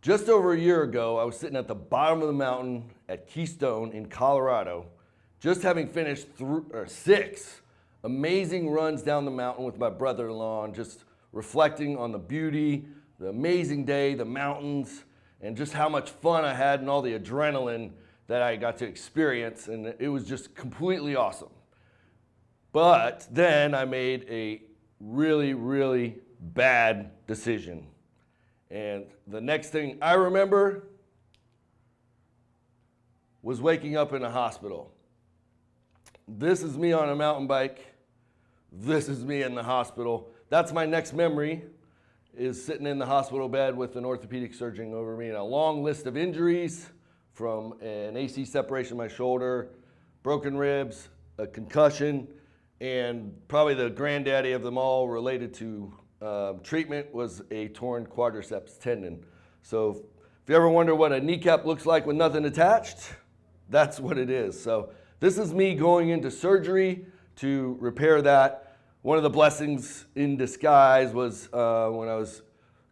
Just over a year ago, I was sitting at the bottom of the mountain at Keystone in Colorado, just having finished 6 amazing runs down the mountain with my brother-in-law and just reflecting on the beauty, the amazing day, the mountains, and just how much fun I had and all the adrenaline that I got to experience, and it was just completely awesome. But then I made a really, really bad decision. And the next thing I remember was waking up in a hospital. This is me on a mountain bike. This is me in the hospital. That's my next memory, is sitting in the hospital bed with an orthopedic surgeon over me and a long list of injuries from an AC separation of my shoulder, broken ribs, a concussion, and probably the granddaddy of them all related to treatment was a torn quadriceps tendon. So if you ever wonder what a kneecap looks like with nothing attached, that's what it is. So this is me going into surgery to repair that. One of the blessings in disguise was when I was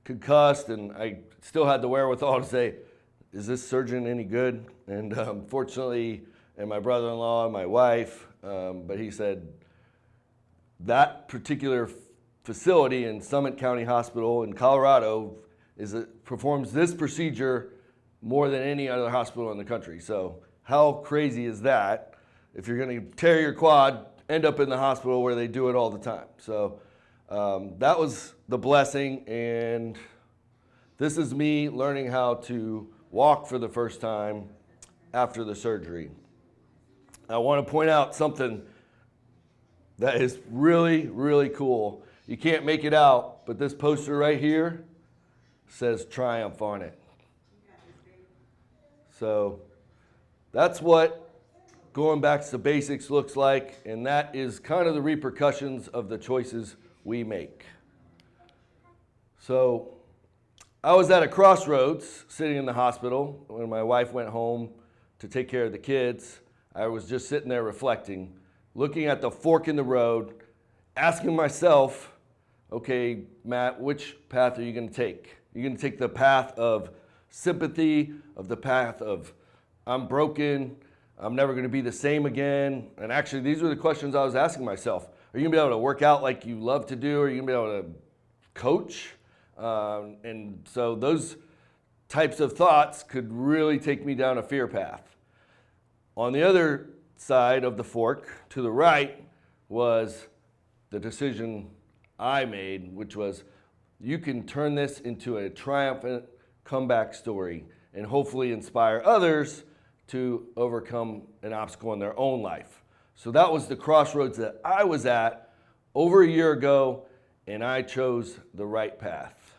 concussed and I still had the wherewithal to say, is this surgeon any good? And fortunately, and my brother-in-law and my wife, but he said, that particular facility in Summit County Hospital in Colorado performs this procedure more than any other hospital in the country. So how crazy is that? If you're going to tear your quad, end up in the hospital where they do it all the time. So that was the blessing, and this is me learning how to walk for the first time after the surgery. I want to point out something that is really, really cool. You can't make it out, but this poster right here says TrYumph on it. So that's what going back to the basics looks like, and that is kind of the repercussions of the choices we make. So I was at a Crossroads sitting in the hospital when my wife went home to take care of the kids. I was just sitting there reflecting, looking at the fork in the road, asking myself, okay, Matt, which path are you going to take? You're going to take the path of sympathy, of the path of I'm broken, I'm never going to be the same again. And actually, these were the questions I was asking myself. Are you going to be able to work out like you love to do? Are you going to be able to coach? And so those types of thoughts could really take me down a fear path. On the other side of the fork, to the right, was the decision I made, which was you can turn this into a triumphant comeback story and hopefully inspire others to overcome an obstacle in their own life. So that was the crossroads that I was at over a year ago, and I chose the right path.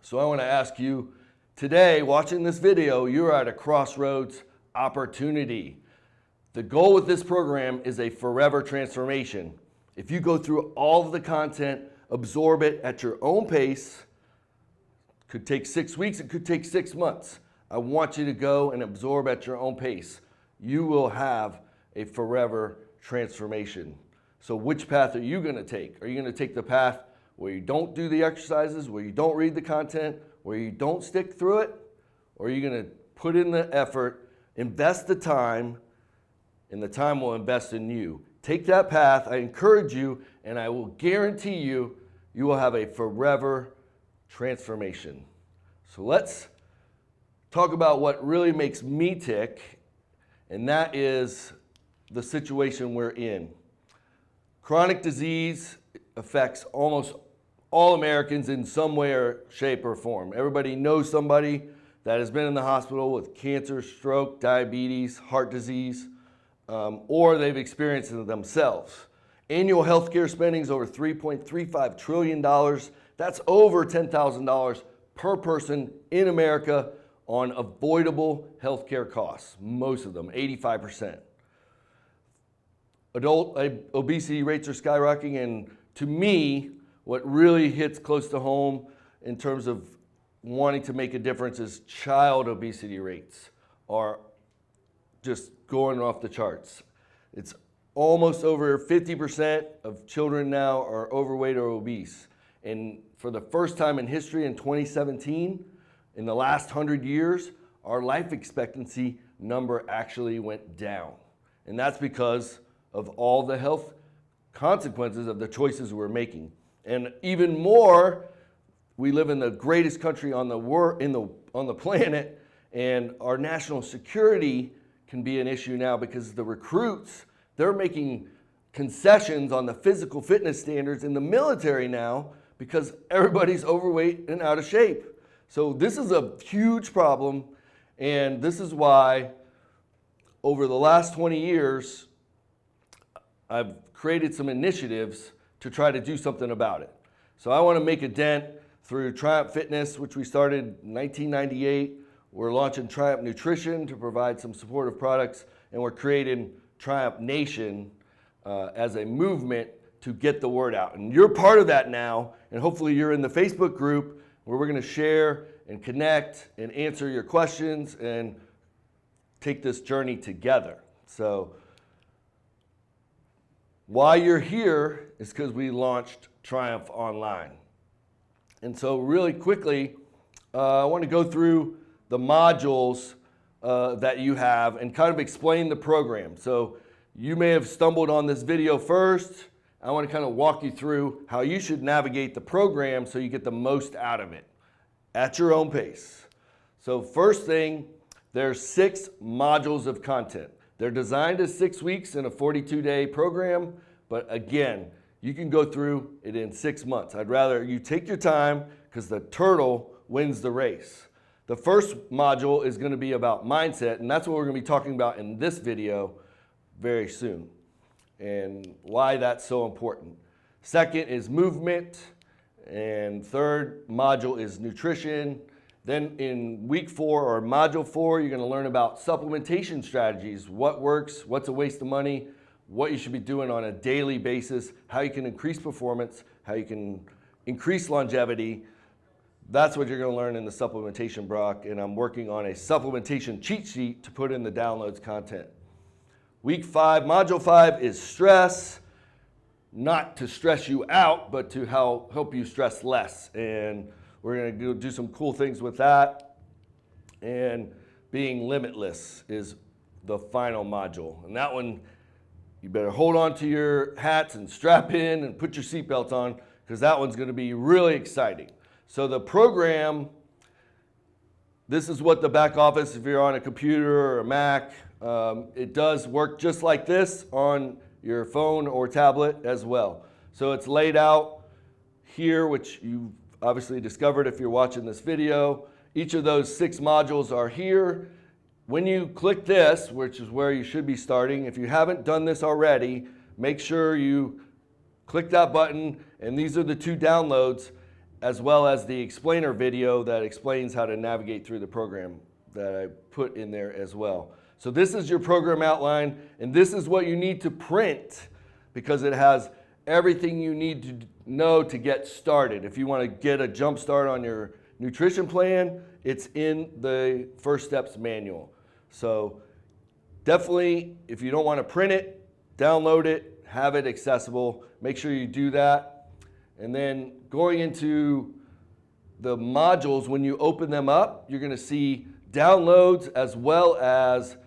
So I want to ask you today, watching this video, you're at a crossroads opportunity. The goal with this program is a forever transformation. If you go through all of the content, absorb it at your own pace, could take 6 weeks, it could take 6 months. I want you to go and absorb at your own pace. You will have a forever transformation. So which path are you going to take? Are you going to take the path where you don't do the exercises, where you don't read the content, where you don't stick through it? Or are you going to put in the effort, invest the time, and the time will invest in you? Take that path. I encourage you, and I will guarantee you, you will have a forever transformation. So let's talk about what really makes me tick, and that is the situation we're in. Chronic disease affects almost all Americans in some way or shape or form. Everybody knows somebody that has been in the hospital with cancer, stroke, diabetes, heart disease, or they've experienced it themselves. Annual healthcare spending is over $3.35 trillion. That's over $10,000 per person in America on avoidable healthcare costs, most of them, 85%. Adult obesity rates are skyrocketing, and to me, what really hits close to home in terms of wanting to make a difference is child obesity rates are just going off the charts. It's almost over 50% of children now are overweight or obese. And for the first time in history in 2017, in the last 100 years, our life expectancy number actually went down. And that's because of all the health consequences of the choices we're making. And even more, we live in the greatest country on the planet, and our national security can be an issue now because the recruits, they're making concessions on the physical fitness standards in the military now because everybody's overweight and out of shape. So this is a huge problem, and this is why over the last 20 years, I've created some initiatives to try to do something about it. So I want to make a dent through TrYumph Fitness, which we started in 1998. We're launching TrYumph Nutrition to provide some supportive products, and we're creating TrYumph Nation as a movement to get the word out. And you're part of that now, and hopefully you're in the Facebook group where we're going to share and connect and answer your questions and take this journey together. So why you're here is because we launched TrYumph Online. And so really quickly, I want to go through the modules that you have and kind of explain the program. So you may have stumbled on this video first. I want to kind of walk you through how you should navigate the program so you get the most out of it at your own pace. So first thing, there's 6 modules of content. They're designed as 6 weeks in a 42-day program, but again, you can go through it in 6 months. I'd rather you take your time because the turtle wins the race. The first module is going to be about mindset, and that's what we're going to be talking about in this video very soon and why that's so important. Second is movement, and third module is nutrition. Then in week 4 or module 4, you're going to learn about supplementation strategies, what works, what's a waste of money, what you should be doing on a daily basis, how you can increase performance, how you can increase longevity. That's what you're going to learn in the supplementation block, and I'm working on a supplementation cheat sheet to put in the downloads content. Week 5, module 5 is stress, not to stress you out, but to help you stress less. And we're going to do some cool things with that. And being limitless is the final module. And that one, you better hold on to your hats and strap in and put your seatbelts on, because that one's going to be really exciting. So the program, this is what the back office, if you're on a computer or a Mac, it does work just like this on your phone or tablet as well. So it's laid out here, which you've obviously discovered if you're watching this video. Each of those 6 modules are here. When you click this, which is where you should be starting, if you haven't done this already, make sure you click that button, and these are the 2 downloads, as well as the explainer video that explains how to navigate through the program that I put in there as well. So this is your program outline, and this is what you need to print because it has everything you need to know to get started. If you want to get a jump start on your nutrition plan, it's in the First Steps manual. So definitely, if you don't want to print it, download it, have it accessible. Make sure you do that. And then going into the modules, when you open them up, you're going to see downloads as well as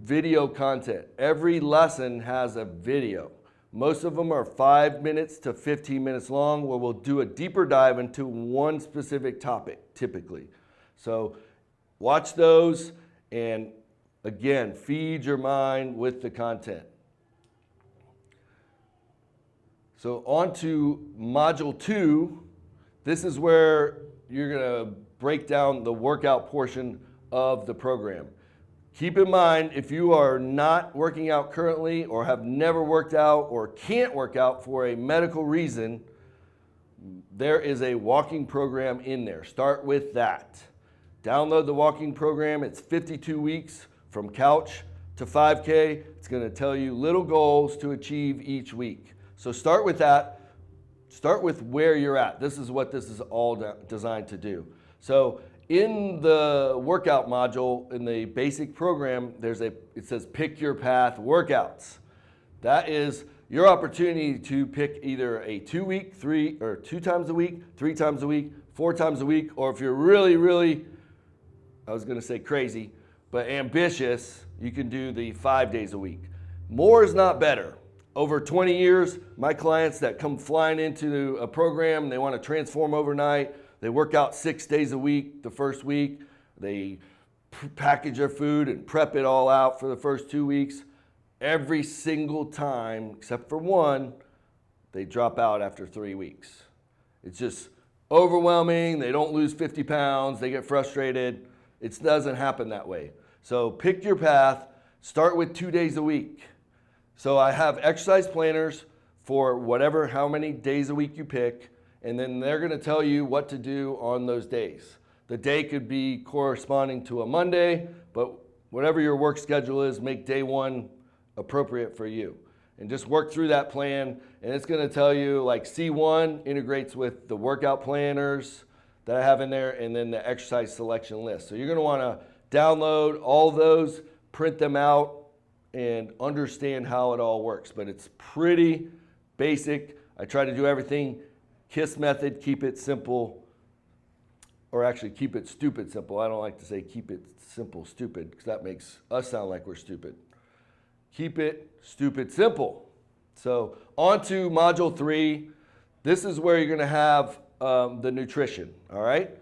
video content. Every lesson has a video. Most of them are 5 minutes to 15 minutes long, where we'll do a deeper dive into one specific topic, typically. So watch those, and again, feed your mind with the content. So on to module 2. This is where you're going to break down the workout portion of the program. Keep in mind, if you are not working out currently or have never worked out or can't work out for a medical reason, there is a walking program in there. Start with that. Download the walking program. It's 52 weeks from couch to 5K. It's going to tell you little goals to achieve each week. So start with that. Start with where you're at. This is what this is all designed to do. So in the workout module, in the basic program, it says pick your path workouts. That is your opportunity to pick either a 2 times a week, 3 times a week, 4 times a week, or if you're really, really I was going to say crazy, but ambitious, you can do the 5 days a week. More is not better. Over 20 years, my clients that come flying into a program, they want to transform overnight. They work out 6 days a week the first week. They package their food and prep it all out for the first 2 weeks. Every single time, except for one, they drop out after 3 weeks. It's just overwhelming. They don't lose 50 pounds. They get frustrated. It doesn't happen that way. So pick your path. Start with 2 days a week. So I have exercise planners for whatever, how many days a week you pick, and then they're going to tell you what to do on those days. The day could be corresponding to a Monday, but whatever your work schedule is, make day one appropriate for you. And just work through that plan, and it's going to tell you, like C1 integrates with the workout planners that I have in there, and then the exercise selection list. So you're going to want to download all those, print them out, and understand how it all works. But it's pretty basic. I try to do everything KISS method, keep it simple, or actually keep it stupid simple. I don't like to say keep it simple stupid, because that makes us sound like we're stupid. Keep it stupid simple. So on to module 3. This is where you're going to have the nutrition, all right?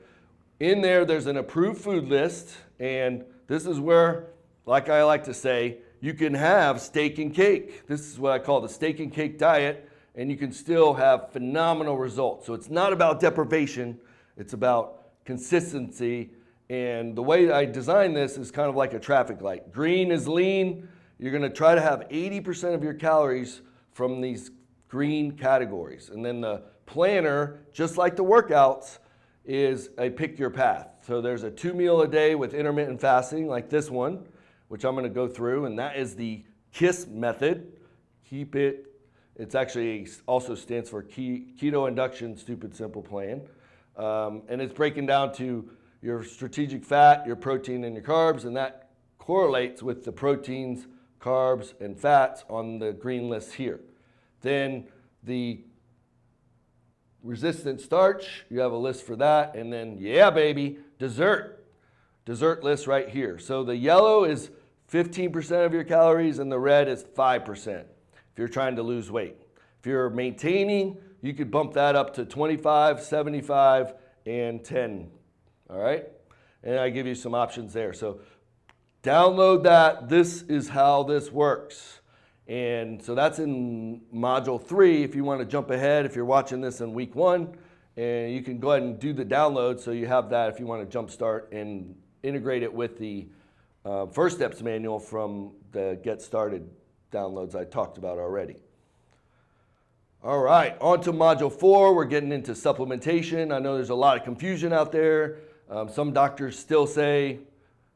In there, there's an approved food list, and this is where, like I like to say, you can have steak and cake. This is what I call the steak and cake diet, and you can still have phenomenal results. So it's not about deprivation, it's about consistency. And the way I design this is kind of like a traffic light. Green is lean. You're going to try to have 80% of your calories from these green categories. And then the planner, just like the workouts, is a pick your path. So there's a 2 meal a day with intermittent fasting, like this one, which I'm going to go through, and that is the KISS method. Keep it. It's actually also stands for Keto Induction Stupid Simple Plan. And it's breaking down to your strategic fat, your protein, and your carbs, and that correlates with the proteins, carbs, and fats on the green list here. Then the resistant starch, you have a list for that, and then, yeah, baby, dessert list right here. So the yellow is 15% of your calories, and the red is 5% if you're trying to lose weight. If you're maintaining, you could bump that up to 25, 75, and 10, all right? And I give you some options there. So download that. This is how this works. And so that's in module 3 if you want to jump ahead, if you're watching this in week 1, and you can go ahead and do the download so you have that if you want to jumpstart and integrate it with the First Steps manual from the Get Started downloads I talked about already. All right, on to module 4. We're getting into supplementation. I know there's a lot of confusion out there. Some doctors still say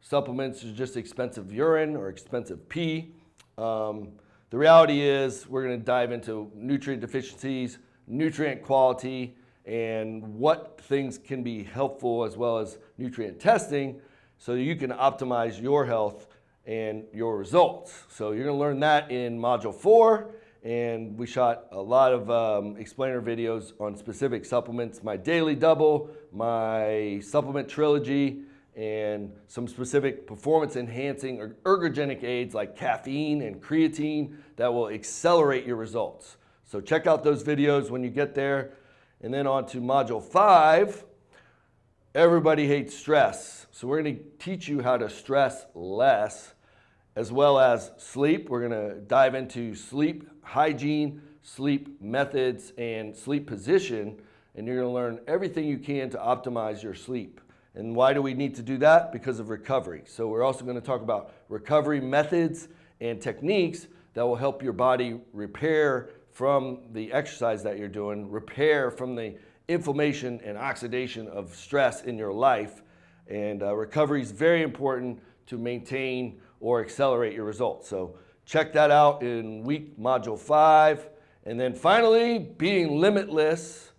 supplements are just expensive urine or expensive pee. The reality is we're going to dive into nutrient deficiencies, nutrient quality, and what things can be helpful, as well as nutrient testing, so you can optimize your health and your results. So you're going to learn that in module 4, and we shot a lot of explainer videos on specific supplements, my daily double, my supplement trilogy, and some specific performance enhancing or ergogenic aids like caffeine and creatine that will accelerate your results. So check out those videos when you get there. And then on to module 5. Everybody hates stress. So we're going to teach you how to stress less, as well as sleep. We're going to dive into sleep hygiene, sleep methods, and sleep position. And you're going to learn everything you can to optimize your sleep. And why do we need to do that? Because of recovery. So we're also going to talk about recovery methods and techniques that will help your body repair from the exercise that you're doing, repair from the inflammation and oxidation of stress in your life. And recovery is very important to maintain or accelerate your results. So check that out in week module 5. And then finally, being limitless,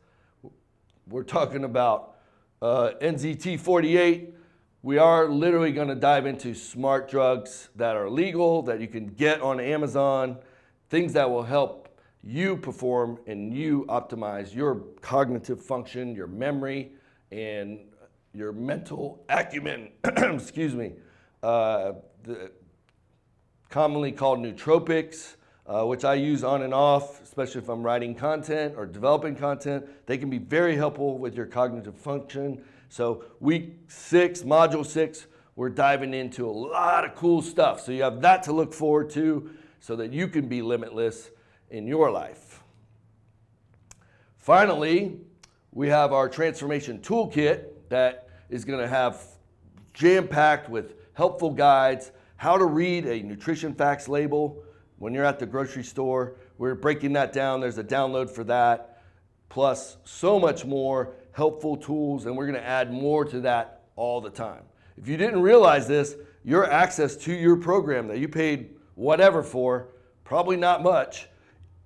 we're talking about NZT 48. We are literally going to dive into smart drugs that are legal, that you can get on Amazon, things that will help you perform and you optimize your cognitive function, your memory, and your mental acumen, excuse me, commonly called nootropics, which I use on and off, especially if I'm writing content or developing content. They can be very helpful with your cognitive function. So week 6, module 6, we're diving into a lot of cool stuff. So you have that to look forward to so that you can be limitless in your life. Finally, we have our transformation toolkit that is going to have jam-packed with helpful guides, how to read a nutrition facts label when you're at the grocery store. We're breaking that down. There's a download for that, plus so much more helpful tools, and we're going to add more to that all the time. If you didn't realize this, your access to your program that you paid whatever for, probably not much,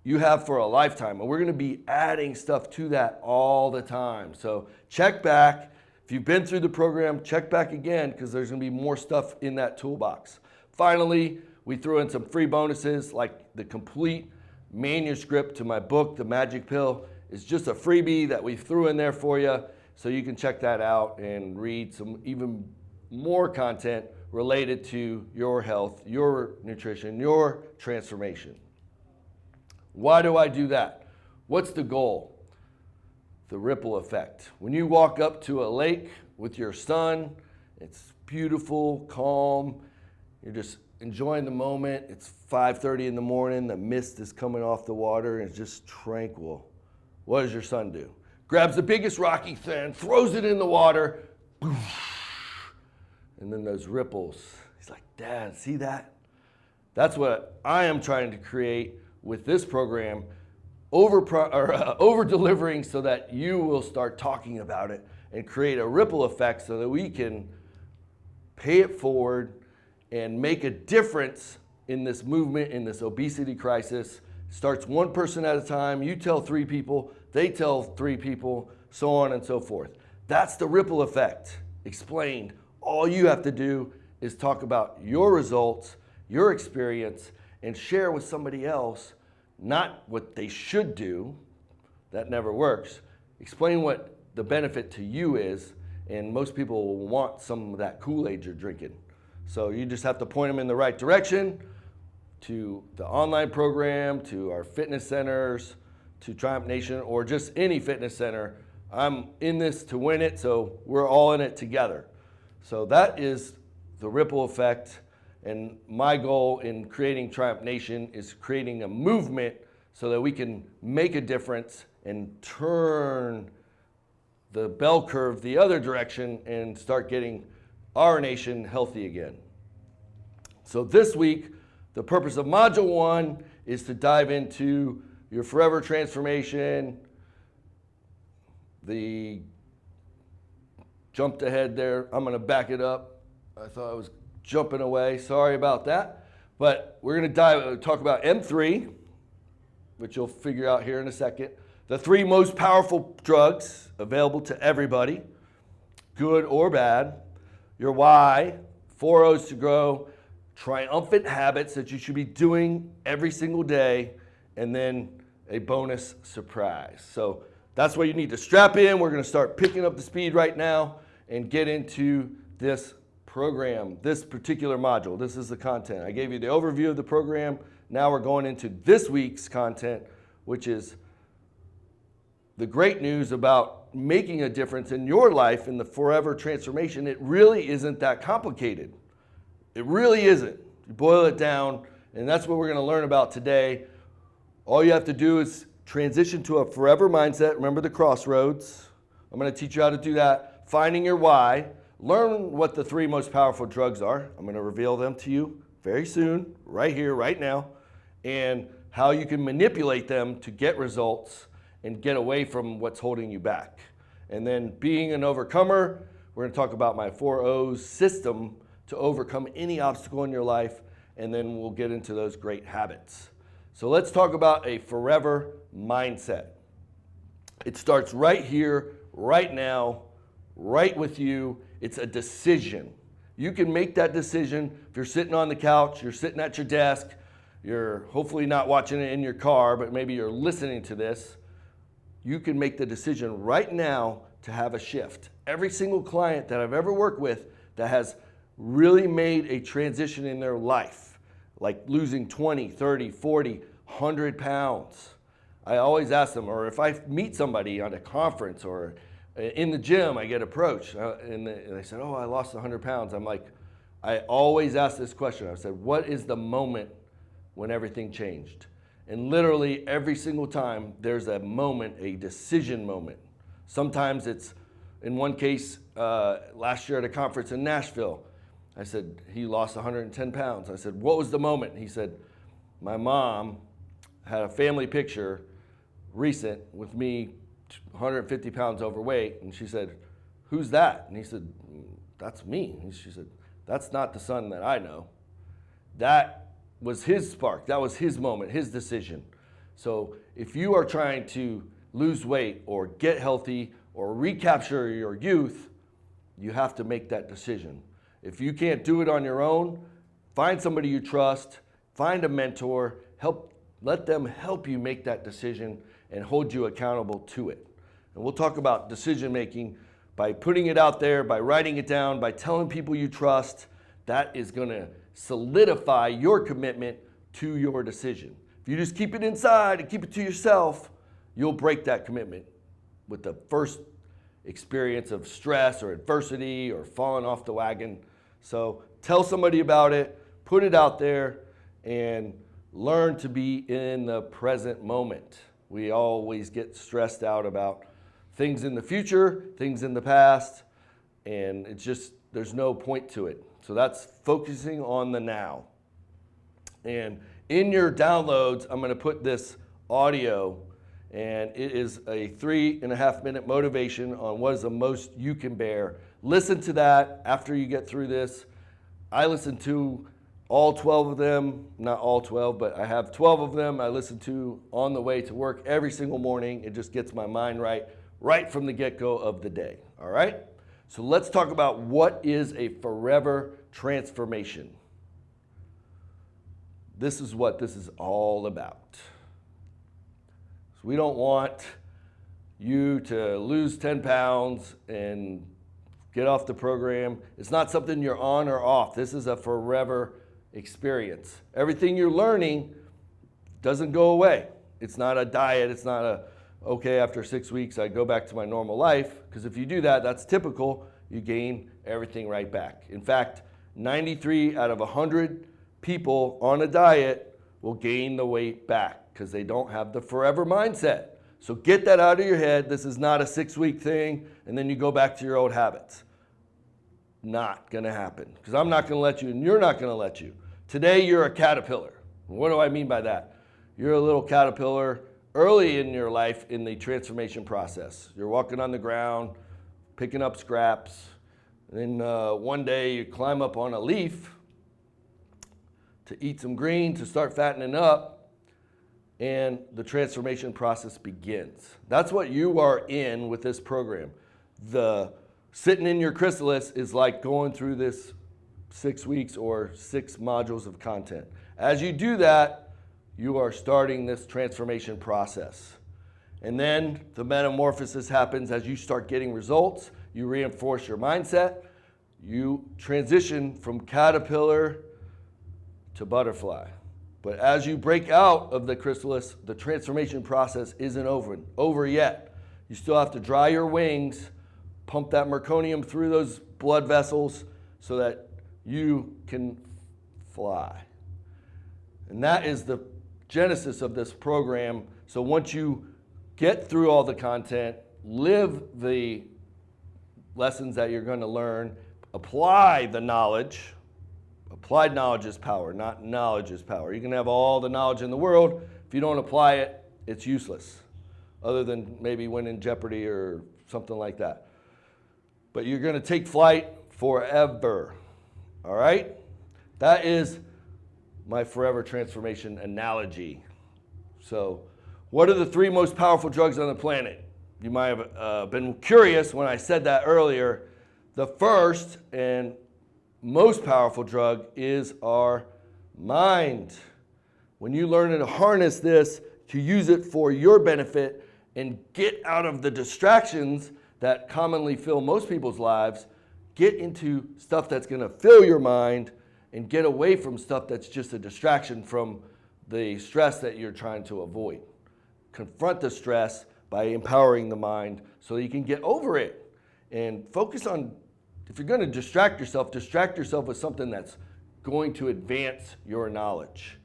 you have for a lifetime. And we're going to be adding stuff to that all the time. So check back. If you've been through the program, check back again because there's going to be more stuff in that toolbox. Finally, we threw in some free bonuses like the complete manuscript to my book, The Magic Pill. It's just a freebie that we threw in there for you so you can check that out and read some even more content related to your health, your nutrition, your transformation. Why do I do that? What's the goal? The ripple effect. When you walk up to a lake with your son, it's beautiful, calm, you're just enjoying the moment. It's 5:30 in the morning, the mist is coming off the water, and it's just tranquil. What does your son do? Grabs the biggest rocky thing, throws it in the water, and then those ripples. He's like, Dad, see that? That's what I am trying to create with this program, over delivering so that you will start talking about it and create a ripple effect so that we can pay it forward and make a difference in this movement, in this obesity crisis. Starts one person at a time. You tell 3 people, they tell 3 people, so on and so forth. That's the ripple effect explained. All you have to do is talk about your results, your experience, and share with somebody else, not what they should do. That never works. Explain what the benefit to you is, and most people will want some of that Kool-Aid you're drinking. So you just have to point them in the right direction, to the online program, to our fitness centers, to Triumph Nation, or just any fitness center. I'm in this to win it, so we're all in it together. So that is the ripple effect. And my goal in creating Triumph Nation is creating a movement so that we can make a difference and turn the bell curve the other direction and start getting our nation healthy again. So this week, the purpose of Module 1 is to dive into your forever transformation. The jumped ahead there. I'm going to back it up. I thought I was jumping away. Sorry about that. But we're going to talk about M3, which you'll figure out here in a second. The 3 most powerful drugs available to everybody, good or bad. Your why, 4 O's to grow, triumphant habits that you should be doing every single day, and then a bonus surprise. So that's what you need to strap in. We're going to start picking up the speed right now and get into this program, this particular module. This is the content. I gave you the overview of the program. Now we're going into this week's content, which is the great news about making a difference in your life in the forever transformation. It really isn't that complicated. It really isn't. You boil it down, and that's what we're going to learn about today. All you have to do is transition to a forever mindset. Remember the Crossroads. I'm going to teach you how to do that. Finding your why. Learn what the 3 most powerful drugs are. I'm going to reveal them to you very soon, right here, right now, and how you can manipulate them to get results and get away from what's holding you back. And then being an overcomer, we're going to talk about my 4 O's system to overcome any obstacle in your life, and then we'll get into those great habits. So let's talk about a forever mindset. It starts right here, right now, right with you. It's a decision. You can make that decision if you're sitting on the couch, you're sitting at your desk, you're hopefully not watching it in your car, but maybe you're listening to this. You can make the decision right now to have a shift. Every single client that I've ever worked with that has really made a transition in their life, like losing 20, 30, 40, 100 pounds, I always ask them, or if I meet somebody on a conference or in the gym, I get approached and they said, oh, I lost 100 pounds. I'm like, I always ask this question. I said, what is the moment when everything changed? And literally every single time there's a moment, a decision moment. Sometimes it's, in one case, last year at a conference in Nashville, I said, he lost 110 pounds. I said, what was the moment? He said, my mom had a family picture recent with me 150 pounds overweight, and she said, who's that? And he said, that's me. And she said, that's not the son that I know. That was his spark. That was his moment, his decision. So if you are trying to lose weight or get healthy or recapture your youth, you have to make that decision. If you can't do it on your own, find somebody you trust, find a mentor, let them help you make that decision and hold you accountable to it. And we'll talk about decision making by putting it out there, by writing it down, by telling people you trust. That is going to solidify your commitment to your decision. If you just keep it inside and keep it to yourself, you'll break that commitment with the first experience of stress or adversity or falling off the wagon. So tell somebody about it, put it out there, and learn to be in the present moment. We always get stressed out about things in the future, things in the past, and it's just, there's no point to it. So that's focusing on the now. And in your downloads, I'm going to put this audio, and it is a 3.5-minute motivation on what is the most you can bear. Listen to that after you get through this. I listen to all 12 of them, not all 12, but I have 12 of them I listen to on the way to work every single morning. It just gets my mind right from the get-go of the day, all right? So let's talk about what is a forever transformation. This is what this is all about. So we don't want you to lose 10 pounds and get off the program. It's not something you're on or off. This is a forever experience. Everything you're learning doesn't go away. It's not a diet. It's not a, okay, after 6 weeks, I go back to my normal life. Because if you do that, that's typical. You gain everything right back. In fact, 93 out of 100 people on a diet will gain the weight back because they don't have the forever mindset. So get that out of your head. This is not a 6-week thing, and then you go back to your old habits. Not going to happen because I'm not going to let you, and you're not going to let you. Today, you're a caterpillar. What do I mean by that? You're a little caterpillar early in your life in the transformation process. You're walking on the ground, picking up scraps, and then one day you climb up on a leaf to eat some green, to start fattening up, and the transformation process begins. That's what you are in with this program. The sitting in your chrysalis is like going through this 6 weeks or 6 modules of content. As you do that, you are starting this transformation process. And then the metamorphosis happens as you start getting results. You reinforce your mindset. You transition from caterpillar to butterfly. But as you break out of the chrysalis, the transformation process isn't over yet. You still have to dry your wings, pump that meconium through those blood vessels so that you can fly. And that is the genesis of this program. So once you get through all the content, live the lessons that you're going to learn, apply the knowledge. Applied knowledge is power, not knowledge is power. You can have all the knowledge in the world. If you don't apply it, it's useless, other than maybe win in Jeopardy or something like that. But you're going to take flight forever, all right? That is my forever transformation analogy. So what are the 3 most powerful drugs on the planet? You might have been curious when I said that earlier. The first and most powerful drug is our mind. When you learn to harness this, to use it for your benefit and get out of the distractions that commonly fill most people's lives, get into stuff that's going to fill your mind and get away from stuff that's just a distraction from the stress that you're trying to avoid. Confront the stress by empowering the mind so that you can get over it and focus on, if you're going to distract yourself with something that's going to advance your knowledge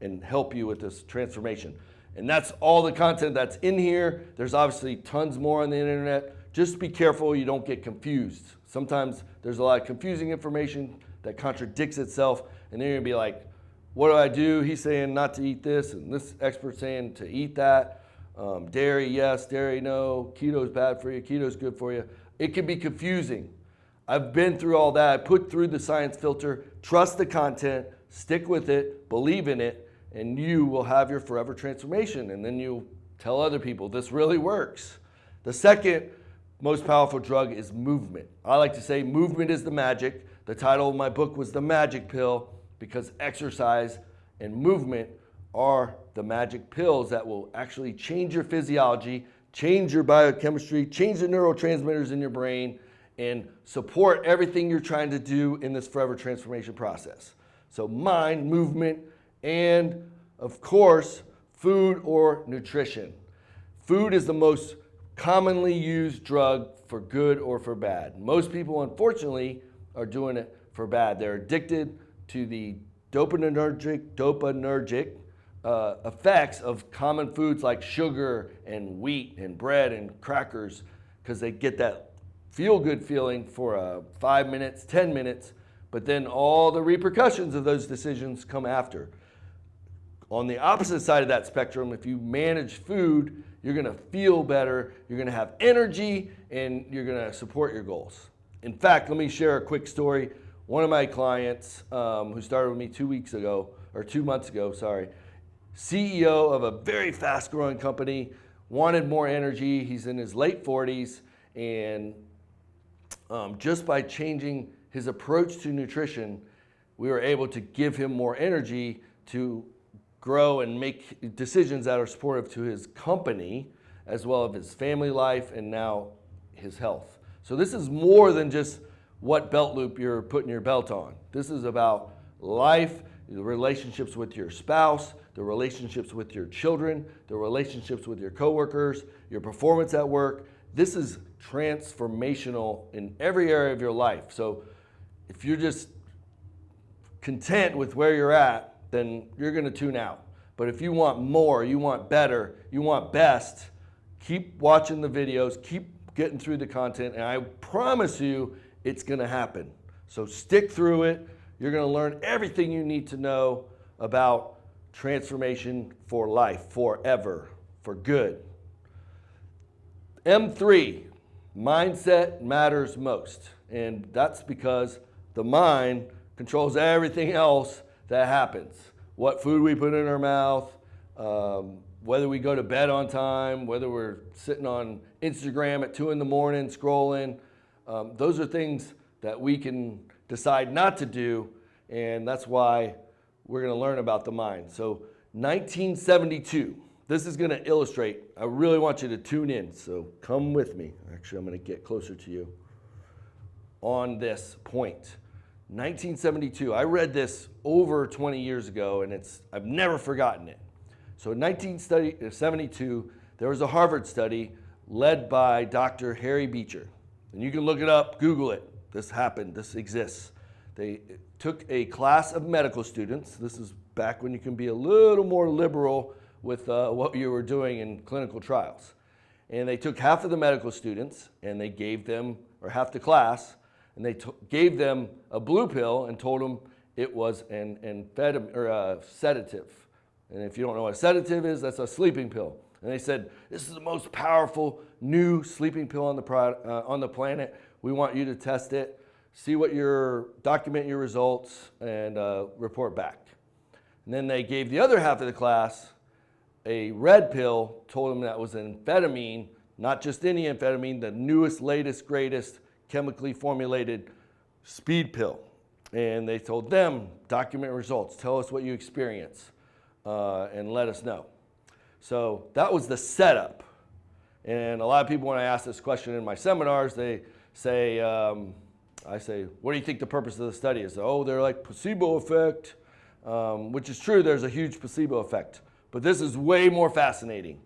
and help you with this transformation. And that's all the content that's in here. There's obviously tons more on the internet. Just be careful you don't get confused. Sometimes there's a lot of confusing information that contradicts itself, and then you're gonna be like, what do? He's saying not to eat this, and this expert's saying to eat that. Dairy, yes, dairy, no. Keto's bad for you, keto's good for you. It can be confusing. I've been through all that. I put through the science filter. Trust the content, stick with it, believe in it, and you will have your forever transformation. And then you'll tell other people this really works. The second most powerful drug is movement. I like to say movement is the magic. The title of my book was The Magic Pill, because exercise and movement are the magic pills that will actually change your physiology, change your biochemistry, change the neurotransmitters in your brain, and support everything you're trying to do in this forever transformation process. So mind, movement, and of course, food or nutrition. Food is the most commonly used drug for good or for bad. Most people, unfortunately, are doing it for bad. They're addicted to the dopaminergic effects of common foods like sugar and wheat and bread and crackers, because they get that feel-good feeling for 5 minutes, 10 minutes, but then all the repercussions of those decisions come after. On the opposite side of that spectrum, if you manage food, you're gonna feel better, you're gonna have energy, and you're gonna support your goals. In fact, let me share a quick story. One of my clients who started with me 2 months ago, CEO of a very fast-growing company, wanted more energy. He's in his late 40s, and just by changing his approach to nutrition, we were able to give him more energy to grow and make decisions that are supportive to his company, as well as his family life and now his health. So this is more than just what belt loop you're putting your belt on. This is about life, the relationships with your spouse, the relationships with your children, the relationships with your coworkers, your performance at work. This is transformational in every area of your life. So if you're just content with where you're at, then you're gonna tune out. But if you want more, you want better, you want best, keep watching the videos, keep getting through the content, and I promise you it's gonna happen. So stick through it. You're gonna learn everything you need to know about transformation for life, forever, for good. M3, mindset matters most. And that's because the mind controls everything else that happens. What food we put in our mouth, whether we go to bed on time, whether we're sitting on Instagram at 2 in the morning scrolling. Those are things that we can decide not to do, and that's why we're going to learn about the mind. So 1972, this is going to illustrate. I really want you to tune in, so come with me. Actually, I'm going to get closer to you on this point. 1972, I read this over 20 years ago, and I've never forgotten it. So in 1972, there was a Harvard study led by Dr. Harry Beecher. And you can look it up, Google it. This happened, this exists. They took a class of medical students. This is back when you can be a little more liberal with what you were doing in clinical trials. And they took half of the medical students and they gave them, or half the class, and they gave them a blue pill and told them it was an amphetamine or a sedative. And if you don't know what a sedative is, that's a sleeping pill. And they said, this is the most powerful new sleeping pill on the planet. We want you to test it, document your results, and report back. And then they gave the other half of the class a red pill, told them that was an amphetamine, not just any amphetamine, the newest, latest, greatest chemically formulated speed pill. And they told them, document results, tell us what you experience, and let us know. So that was the setup. And a lot of people, when I ask this question in my seminars, they say, I say, what do you think the purpose of the study is? Oh, they're like placebo effect, which is true, there's a huge placebo effect. But this is way more fascinating.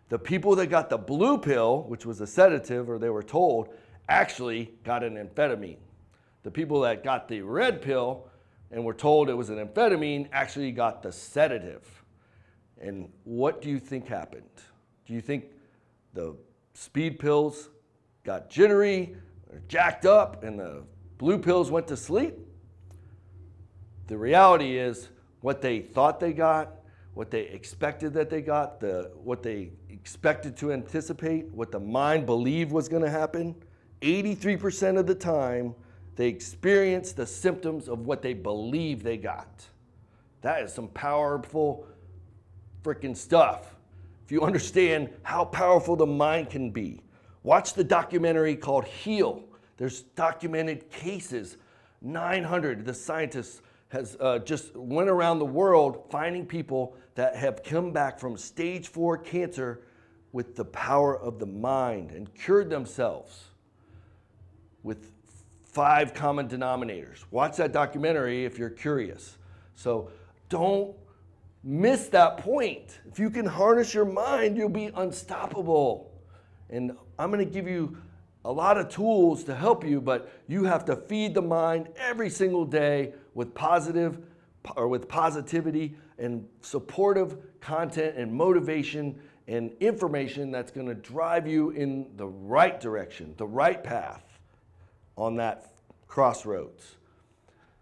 The people that got the blue pill, which was a sedative, or they were told, actually got an amphetamine. The people that got the red pill and were told it was an amphetamine actually got the sedative. And what do you think happened? Do you think the speed pills got jittery or jacked up and the blue pills went to sleep? The reality is what they thought they got, what they expected that they got, what they expected to anticipate, what the mind believed was going to happen, 83% of the time they experience the symptoms of what they believe they got. That is some powerful freaking stuff. If you understand how powerful the mind can be, watch the documentary called Heal. There's documented cases, 900. The scientists has just went around the world finding people that have come back from stage 4 cancer with the power of the mind and cured themselves with 5 common denominators. Watch that documentary if you're curious. So don't miss that point. If you can harness your mind, you'll be unstoppable. And I'm going to give you a lot of tools to help you, but you have to feed the mind every single day with positivity and supportive content and motivation and information that's going to drive you in the right direction, the right path on that crossroads.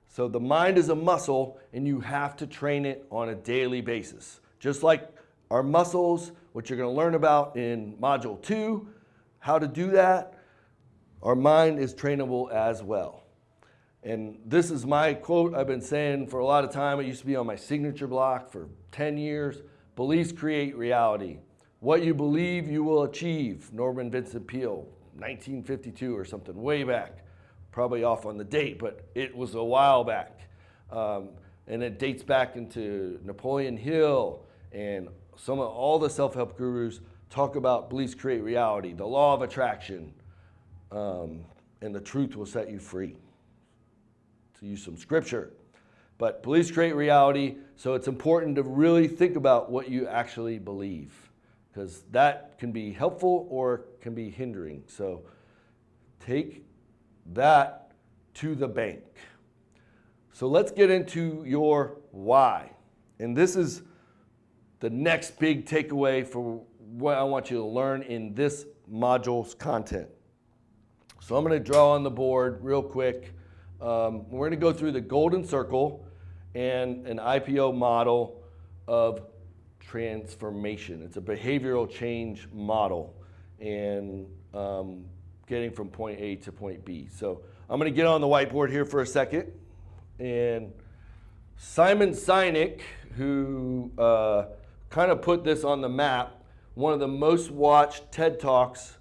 So the mind is a muscle, and you have to train it on a daily basis. Just like our muscles, which you're going to learn about in Module 2, how to do that, our mind is trainable as well. And this is my quote I've been saying for a lot of time. It used to be on my signature block for 10 years. Beliefs create reality. What you believe, you will achieve. Norman Vincent Peale, 1952 or something, way back. Probably off on the date, but it was a while back. And it dates back into Napoleon Hill, and all the self-help gurus talk about beliefs create reality, the law of attraction, and the truth will set you free. To use some scripture. But beliefs create reality, so it's important to really think about what you actually believe, because that can be helpful or can be hindering. So take that to the bank. So let's get into your why. And this is the next big takeaway for what I want you to learn in this module's content. So I'm going to draw on the board real quick. We're going to go through the golden circle and an IPO model of transformation. It's a behavioral change model, and getting from point A to point B. So I'm going to get on the whiteboard here for a second. And Simon Sinek, who kind of put this on the map, one of the most watched TED Talks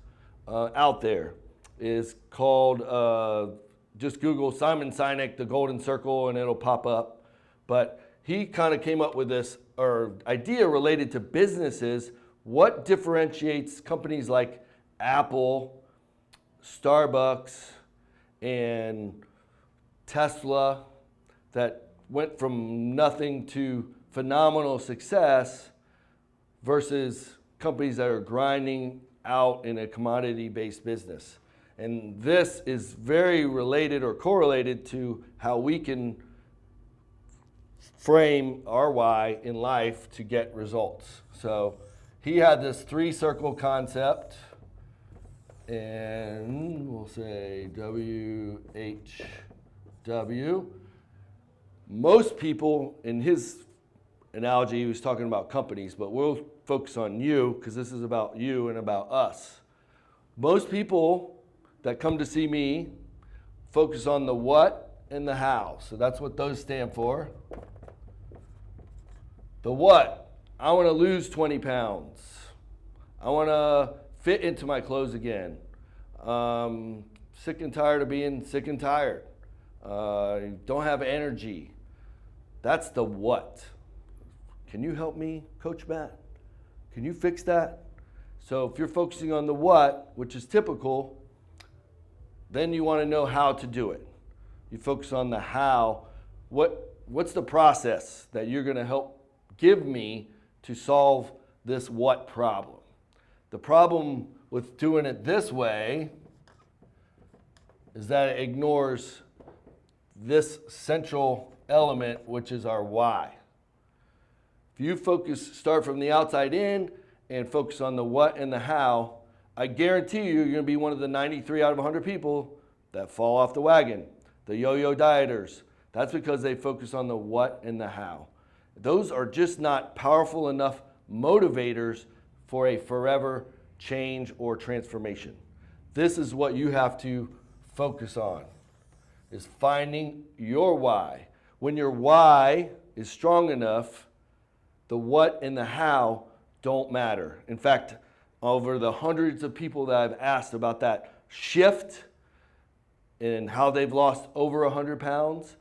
out there is called, just Google Simon Sinek, the golden circle, and it'll pop up. But he kind of came up with this idea related to businesses. What differentiates companies like Apple, Starbucks, and Tesla that went from nothing to phenomenal success versus companies that are grinding out in a commodity-based business? And this is very related or correlated to how we can frame our why in life to get results. So he had this 3-circle concept, and we'll say WHW. Most people, in his analogy, he was talking about companies, but we'll focus on you because this is about you and about us. Most people that come to see me focus on the what and the how. So that's what those stand for. The what? I want to lose 20 pounds. I want to fit into my clothes again. Sick and tired of being sick and tired. Don't have energy. That's the what. Can you help me, Coach Matt? Can you fix that? So if you're focusing on the what, which is typical, then you want to know how to do it. You focus on the how. What's the process that you're going to help give me to solve this what problem? The problem with doing it this way is that it ignores this central element, which is our why. If you start from the outside in and focus on the what and the how, I guarantee you're going to be one of the 93 out of 100 people that fall off the wagon. The yo-yo dieters. That's because they focus on the what and the how. Those are just not powerful enough motivators for a forever change or transformation. This is what you have to focus on, is finding your why. When your why is strong enough, the what and the how don't matter. In fact, over the hundreds of people that I've asked about that shift and how they've lost over 100 pounds,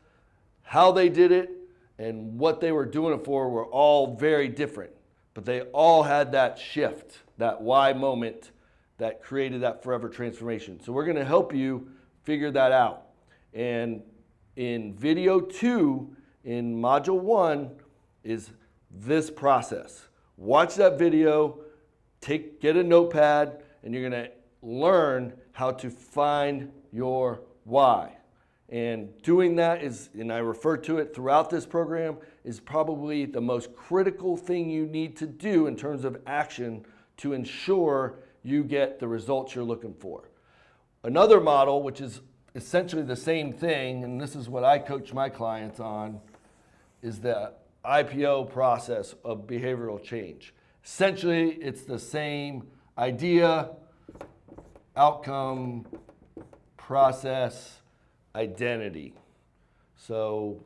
how they did it and what they were doing it for were all very different. But they all had that shift, that why moment that created that forever transformation. So we're going to help you figure that out. And in video 2, in module 1, is this process. Watch that video, get a notepad, and you're going to learn how to find your why. And doing that is, and I refer to it throughout this program, is probably the most critical thing you need to do in terms of action to ensure you get the results you're looking for. Another model, which is essentially the same thing, and this is what I coach my clients on, is the IPO process of behavioral change. Essentially, it's the same idea, outcome, process, identity. So,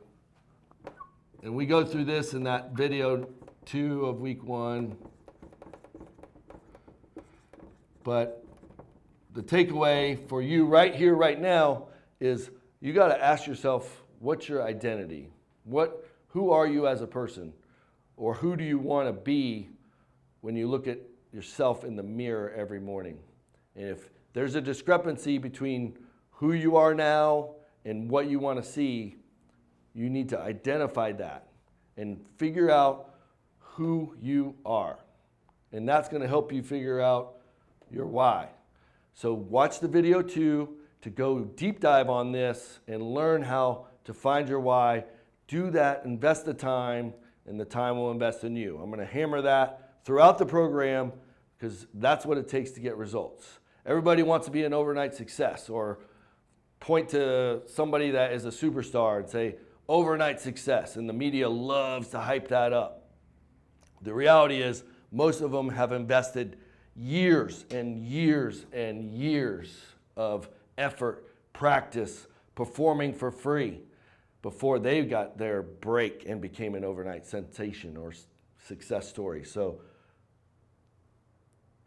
and we go through this in that video 2 of week 1. But the takeaway for you right here, right now, is you got to ask yourself, what's your identity? Who are you as a person? Or who do you want to be when you look at yourself in the mirror every morning? And if there's a discrepancy between who you are now and what you want to see, you need to identify that and figure out who you are. And that's going to help you figure out your why. So watch the video 2 to go deep dive on this and learn how to find your why. Do that, invest the time, and the time will invest in you. I'm going to hammer that throughout the program because that's what it takes to get results. Everybody wants to be an overnight success or point to somebody that is a superstar and say overnight success, and the media loves to hype that up. The reality is most of them have invested years and years and years of effort, practice, performing for free before they got their break and became an overnight sensation or success story. So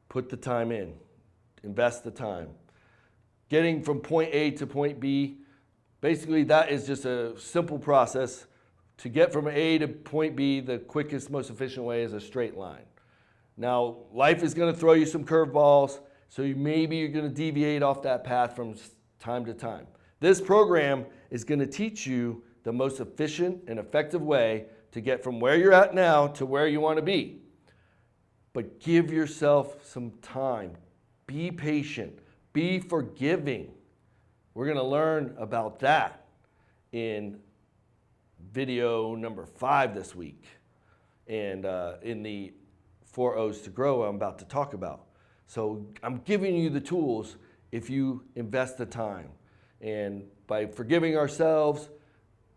put the time in, invest the time. Getting from point A to point B, basically that is just a simple process. To get from A to point B, the quickest, most efficient way is a straight line. Now, life is going to throw you some curveballs, so maybe you're going to deviate off that path from time to time. This program is going to teach you the most efficient and effective way to get from where you're at now to where you want to be. But give yourself some time. Be patient. Be forgiving. We're going to learn about that in video number 5 this week, and in the 4 O's to grow I'm about to talk about. So I'm giving you the tools if you invest the time. And by forgiving ourselves,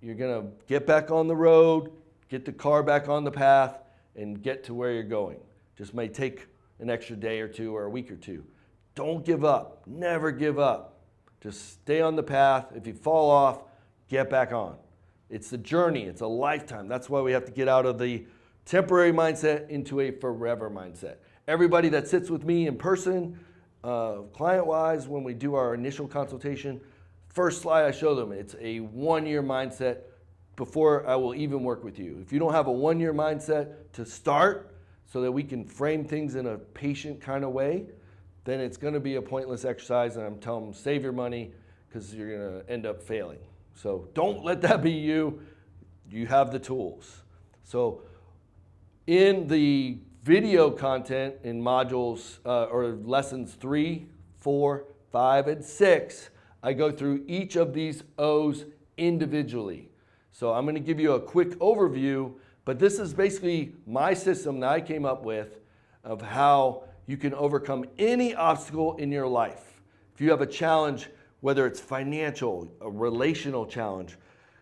you're going to get back on the road, get the car back on the path, and get to where you're going. Just may take an extra day or 2 or a week or 2. Don't give up. Never give up. Just stay on the path. If you fall off, get back on. It's a journey. It's a lifetime. That's why we have to get out of the temporary mindset into a forever mindset. Everybody that sits with me in person, client-wise, when we do our initial consultation, first slide I show them, it's a 1-year mindset before I will even work with you. If you don't have a 1-year mindset to start, so that we can frame things in a patient kind of way, then it's going to be a pointless exercise, and I'm telling them, save your money because you're going to end up failing. So don't let that be you. You have the tools. So in the video content in modules or lessons 3, 4, 5, and 6, I go through each of these O's individually. So I'm going to give you a quick overview, but this is basically my system that I came up with of how you can overcome any obstacle in your life. If you have a challenge, whether it's financial, a relational challenge,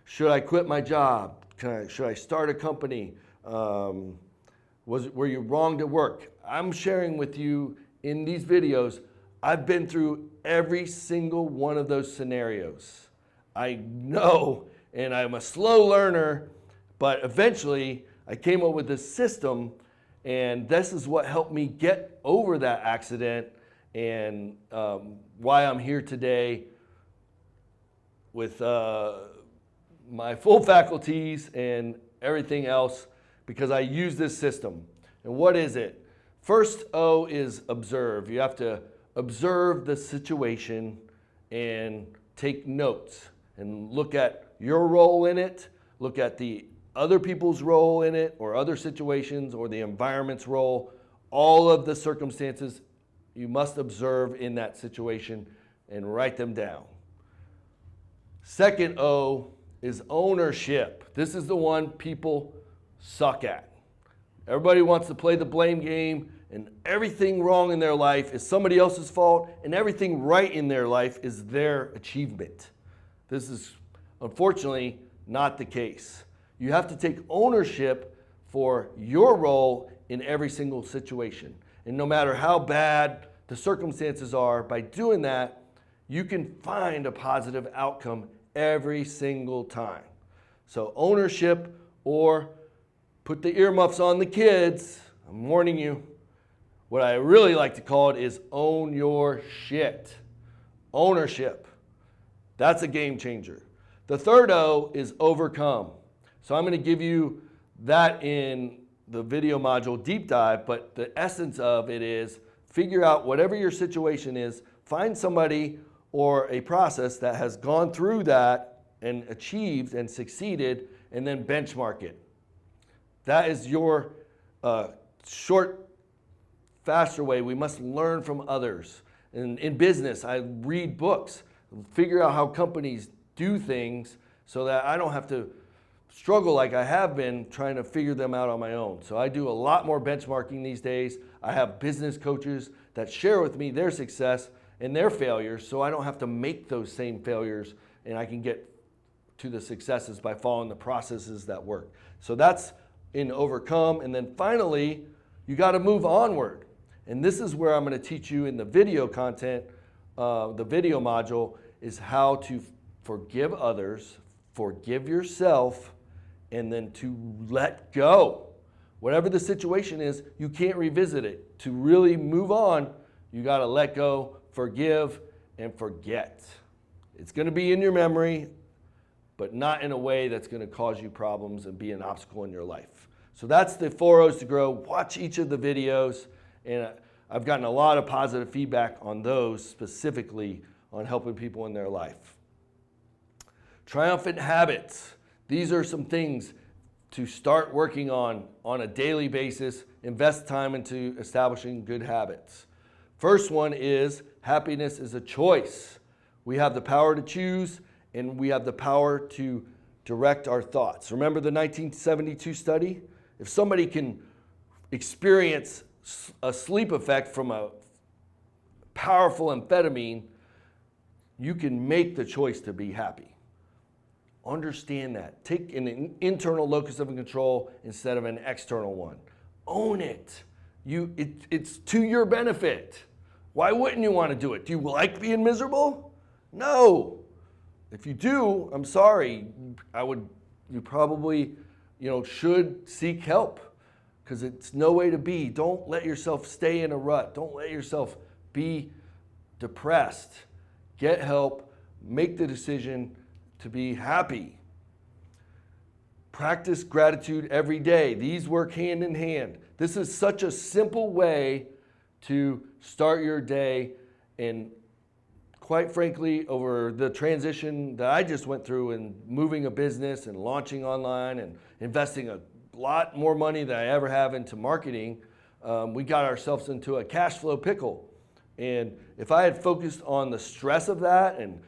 should I quit my job? Should I start a company? Were you wronged at work? I'm sharing with you in these videos, I've been through every single one of those scenarios. I know, and I'm a slow learner, but eventually I came up with this system, and this is what helped me get over that accident and why I'm here today with my full faculties and everything else, because I use this system. And what is it? First O is observe. You have to observe the situation and take notes and look at your role in it, look at the other people's role in it, or other situations, or the environment's role. All of the circumstances you must observe in that situation and write them down. Second O is ownership. This is the one people suck at. Everybody wants to play the blame game, and everything wrong in their life is somebody else's fault, and everything right in their life is their achievement. This is unfortunately not the case. You have to take ownership for your role in every single situation. And no matter how bad the circumstances are, by doing that, you can find a positive outcome every single time. So ownership, or put the earmuffs on the kids, I'm warning you. What I really like to call it is own your shit. Ownership. That's a game changer. The third O is overcome. So I'm going to give you that in the video module deep dive, but the essence of it is figure out whatever your situation is, find somebody or a process that has gone through that and achieved and succeeded, and then benchmark it. That is your short, faster way. We must learn from others. And in business, I read books, figure out how companies do things so that I don't have to struggle like I have been trying to figure them out on my own. So I do a lot more benchmarking these days. I have business coaches that share with me their success and their failures, so I don't have to make those same failures, and I can get to the successes by following the processes that work. So that's in overcome. And then finally, you got to move onward. And this is where I'm going to teach you in the video content, the video module, is how to forgive others, forgive yourself, and then to let go. Whatever the situation is, you can't revisit it. To really move on, you got to let go, forgive, and forget. It's going to be in your memory, but not in a way that's going to cause you problems and be an obstacle in your life. So that's the 4 O's to grow. Watch each of the videos, and I've gotten a lot of positive feedback on those, specifically on helping people in their life. Triumphant habits. These are some things to start working on a daily basis. Invest time into establishing good habits. First one is happiness is a choice. We have the power to choose, and we have the power to direct our thoughts. Remember the 1972 study? If somebody can experience a sleep effect from a powerful amphetamine, you can make the choice to be happy. Understand that. Take an internal locus of control instead of an external one. Own it. It's to your benefit. Why wouldn't you want to do it? Do you like being miserable? No. If you do, I'm sorry. You probably, should seek help, because it's no way to be. Don't let yourself stay in a rut. Don't let yourself be depressed. Get help. Make the decision to be happy. Practice gratitude every day. These work hand in hand. This is such a simple way to start your day, and quite frankly, over the transition that I just went through in moving a business and launching online and investing a lot more money than I ever have into marketing, we got ourselves into a cash flow pickle. And if I had focused on the stress of that and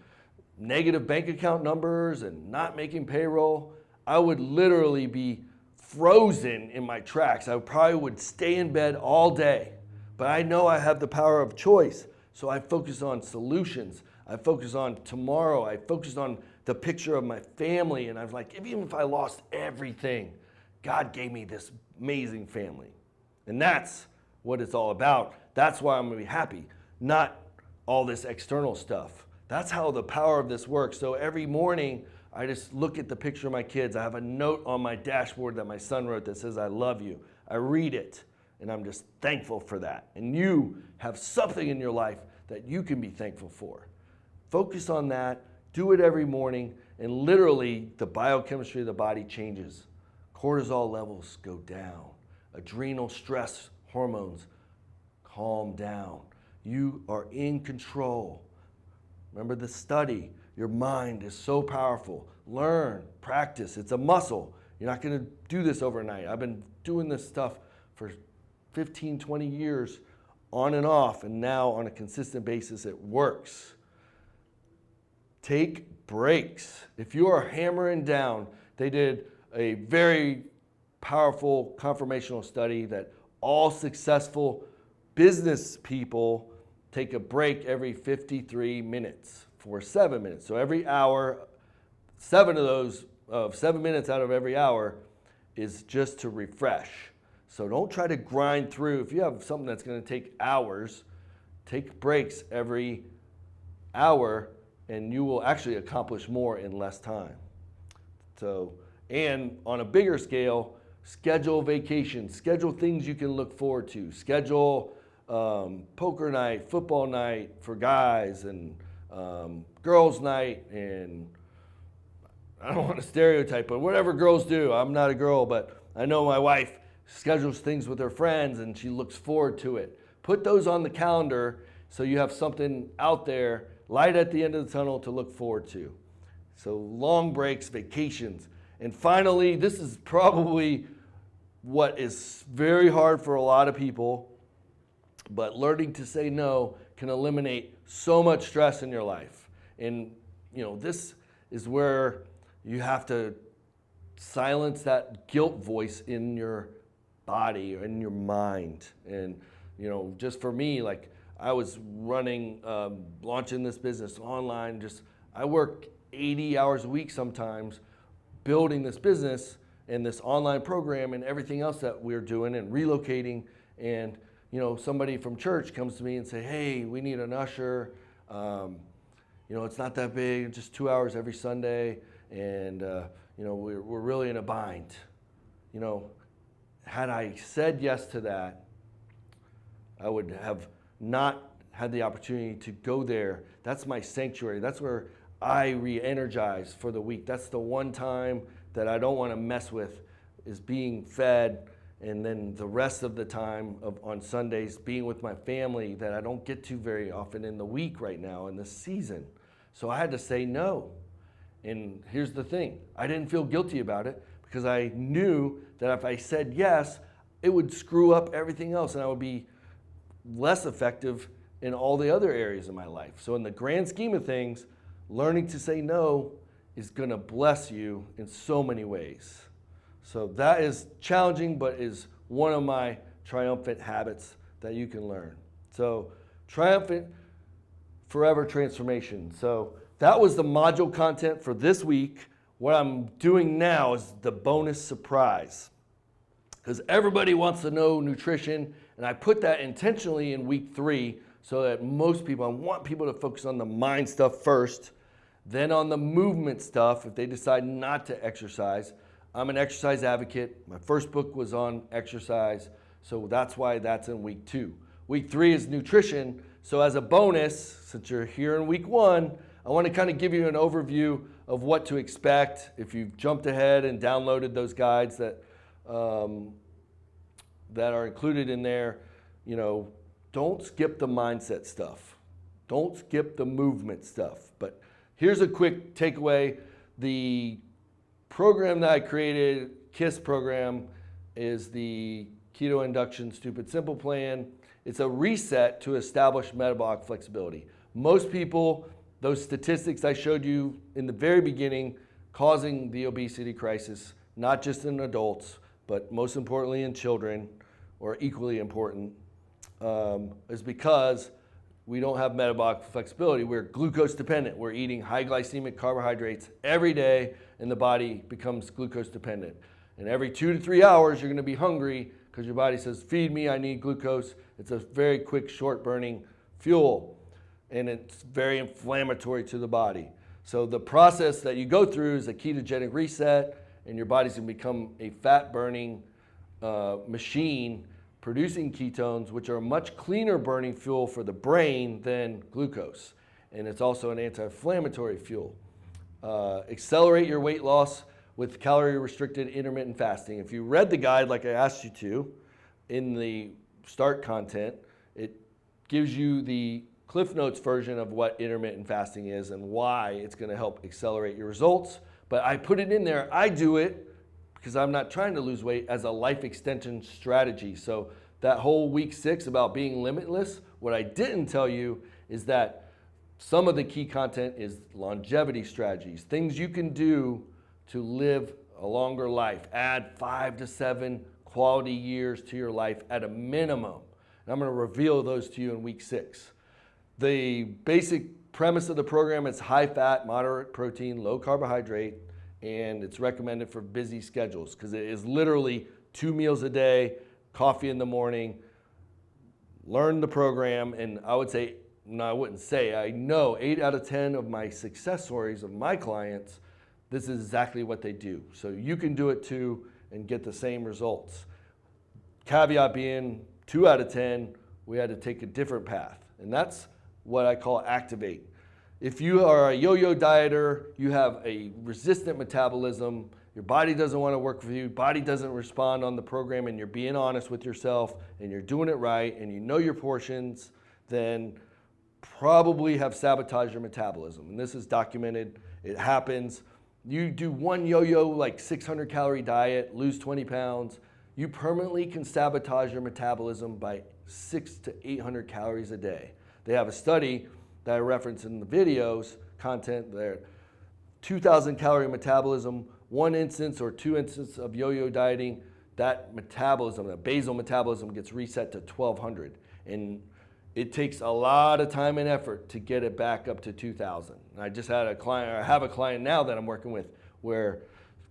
negative bank account numbers and not making payroll, I would literally be frozen in my tracks. I probably would stay in bed all day. But I know I have the power of choice, so I focus on solutions. I focus on tomorrow. I focus on the picture of my family, and I was like, even if I lost everything, God gave me this amazing family. And that's what it's all about. That's why I'm going to be happy, not all this external stuff. That's how the power of this works. So every morning, I just look at the picture of my kids. I have a note on my dashboard that my son wrote that says, I love you. I read it. And I'm just thankful for that. And you have something in your life that you can be thankful for. Focus on that. Do it every morning. And literally, the biochemistry of the body changes. Cortisol levels go down. Adrenal stress hormones calm down. You are in control. Remember the study. Your mind is so powerful. Learn, practice. It's a muscle. You're not going to do this overnight. I've been doing this stuff for 15, 20 years on and off, and now on a consistent basis it works. Take breaks. If you are hammering down, they did a very powerful confirmational study that all successful business people take a break every 53 minutes for 7 minutes. So every hour, 7 minutes out of every hour is just to refresh. So don't try to grind through. If you have something that's going to take hours, take breaks every hour, and you will actually accomplish more in less time. So, and on a bigger scale, schedule vacations, schedule things you can look forward to, schedule poker night, football night for guys, and girls night, and I don't want to stereotype, but whatever girls do. I'm not a girl, but I know my wife schedules things with her friends and she looks forward to it. Put those on the calendar so you have something out there, light at the end of the tunnel to look forward to. So long breaks, vacations. And finally, this is probably what is very hard for a lot of people, but learning to say no can eliminate so much stress in your life. And this is where you have to silence that guilt voice in your body or in your mind. And just for me, like I was running, launching this business online, I work 80 hours a week sometimes building this business and this online program and everything else that we're doing and relocating. And somebody from church comes to me and say, hey, we need an usher. It's not that big, just 2 hours every Sunday. And we're really in a bind. Had I said yes to that, I would have not had the opportunity to go there. That's my sanctuary. That's where I re-energize for the week. That's the one time that I don't want to mess with, is being fed, and then the rest of the time on Sundays being with my family that I don't get to very often in the week right now in this season. So I had to say no. And here's the thing, I didn't feel guilty about it because I knew that if I said yes, it would screw up everything else and I would be less effective in all the other areas of my life. So in the grand scheme of things, learning to say no is going to bless you in so many ways. So that is challenging, but is one of my triumphant habits that you can learn. So triumphant forever transformation. So that was the module content for this week. What I'm doing now is the bonus surprise, because everybody wants to know nutrition, and I put that intentionally in week 3 so that I want people to focus on the mind stuff first, then on the movement stuff if they decide not to exercise. I'm an exercise advocate. My first book was on exercise, so that's why that's in week 2. Week 3 is nutrition, so as a bonus, since you're here in week 1, I want to kind of give you an overview of what to expect if you've jumped ahead and downloaded those guides that that are included in there. You know, don't skip the mindset stuff. Don't skip the movement stuff. But here's a quick takeaway. The program that I created, KISS program, is the Keto Induction Stupid Simple Plan. It's a reset to establish metabolic flexibility. Most people, those statistics I showed you in the very beginning, causing the obesity crisis, not just in adults, but most importantly in children, or equally important, is because we don't have metabolic flexibility. We're glucose dependent. We're eating high glycemic carbohydrates every day, and the body becomes glucose dependent. And every 2 to 3 hours, you're gonna be hungry because your body says, feed me, I need glucose. It's a very quick, short burning fuel, and it's very inflammatory to the body. So the process that you go through is a ketogenic reset, and your body's gonna become a fat burning machine producing ketones, which are a much cleaner burning fuel for the brain than glucose. And it's also an anti-inflammatory fuel. Accelerate your weight loss with calorie restricted intermittent fasting. If you read the guide like I asked you to in the start content, it gives you the Cliff Notes version of what intermittent fasting is and why it's gonna help accelerate your results. But I put it in there, I do it because I'm not trying to lose weight, as a life extension strategy. So that whole week 6 about being limitless, what I didn't tell you is that some of the key content is longevity strategies, things you can do to live a longer life. Add 5 to 7 quality years to your life at a minimum. And I'm gonna reveal those to you in week 6. The basic premise of the program is high fat, moderate protein, low carbohydrate, and it's recommended for busy schedules because it is literally 2 meals a day, coffee in the morning. Learn the program, and I would say, no, I wouldn't say, I know 8 out of 10 of my success stories of my clients, this is exactly what they do. So you can do it too and get the same results. Caveat being 2 out of 10, we had to take a different path, and that's what I call activate. If you are a yo-yo dieter, you have a resistant metabolism, your body doesn't want to work for you, body doesn't respond on the program, and you're being honest with yourself and you're doing it right and you know your portions, then probably have sabotaged your metabolism. And this is documented, it happens. You do one yo-yo like 600 calorie diet, lose 20 pounds, you permanently can sabotage your metabolism by 600 to 800 calories a day. They have a study that I reference in the videos content there, 2,000 calorie metabolism, 1 instance or 2 instances of yo-yo dieting, that metabolism, that basal metabolism gets reset to 1,200. And it takes a lot of time and effort to get it back up to 2,000. I just had a client, or I have a client now that I'm working with, where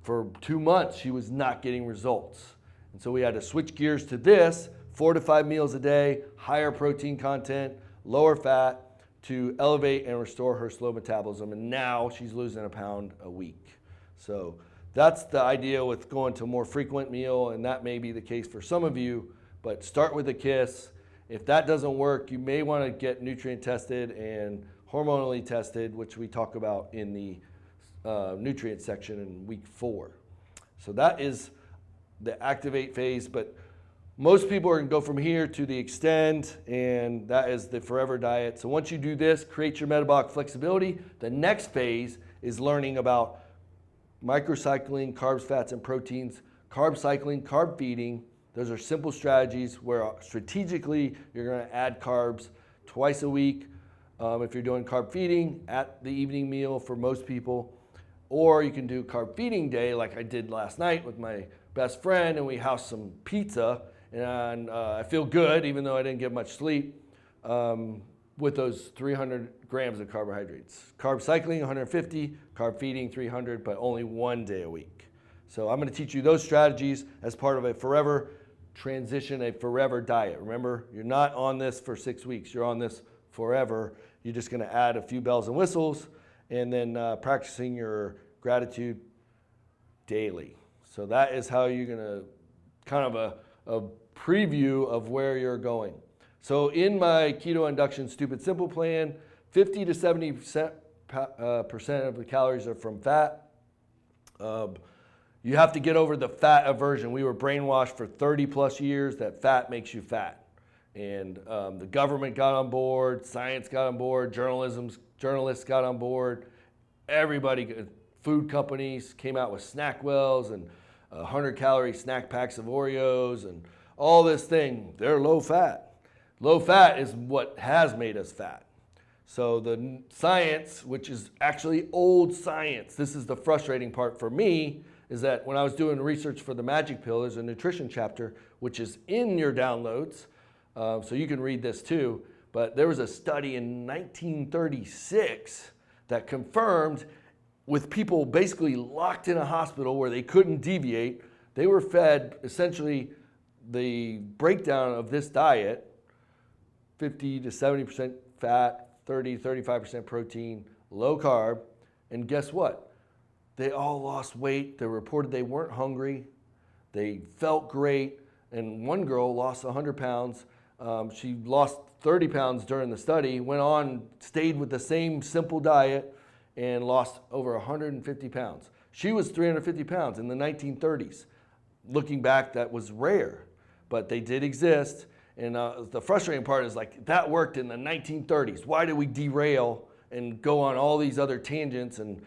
for 2 months she was not getting results. And so we had to switch gears to this, 4 to 5 meals a day, higher protein content, lower fat, to elevate and restore her slow metabolism. And now she's losing a pound a week. So that's the idea with going to a more frequent meal, and that may be the case for some of you, but start with a KISS. If that doesn't work, you may want to get nutrient tested and hormonally tested, which we talk about in the nutrient section in week 4. So that is the activate phase, but most people are going to go from here to the extend, and that is the forever diet. So once you do this, create your metabolic flexibility, the next phase is learning about microcycling, carbs, fats, and proteins, carb cycling, carb feeding. Those are simple strategies where strategically you're going to add carbs twice a week. If you're doing carb feeding at the evening meal for most people, or you can do carb feeding day like I did last night with my best friend, and we housed some pizza. And I feel good, even though I didn't get much sleep, with those 300 grams of carbohydrates. Carb cycling, 150, carb feeding, 300, but only 1 day a week. So I'm gonna teach you those strategies as part of a forever transition, a forever diet. Remember, you're not on this for 6 weeks, you're on this forever. You're just gonna add a few bells and whistles, and then practicing your gratitude daily. So that is how you're gonna kind of a preview of where you're going. So in my Keto Induction Stupid Simple plan, 50 to 70% of the calories are from fat. You have to get over the fat aversion. We were brainwashed for 30 plus years that fat makes you fat. And the government got on board, science got on board, journalists got on board, everybody, food companies came out with snack wells and 100-calorie snack packs of Oreos and all this thing. They're low fat. Low fat is what has made us fat. So the science, which is actually old science, this is the frustrating part for me, is that when I was doing research for the Magic Pill, there's a nutrition chapter, which is in your downloads, so you can read this too, but there was a study in 1936 that confirmed with people basically locked in a hospital where they couldn't deviate, they were fed essentially the breakdown of this diet, 50 to 70% fat, 30, 35% protein, low carb, and guess what? They all lost weight. They reported they weren't hungry. They felt great. And one girl lost 100 pounds. She lost 30 pounds during the study, went on, stayed with the same simple diet, and lost over 150 pounds. She was 350 pounds in the 1930s. Looking back, that was rare, but they did exist. And the frustrating part is like, that worked in the 1930s. Why did we derail and go on all these other tangents and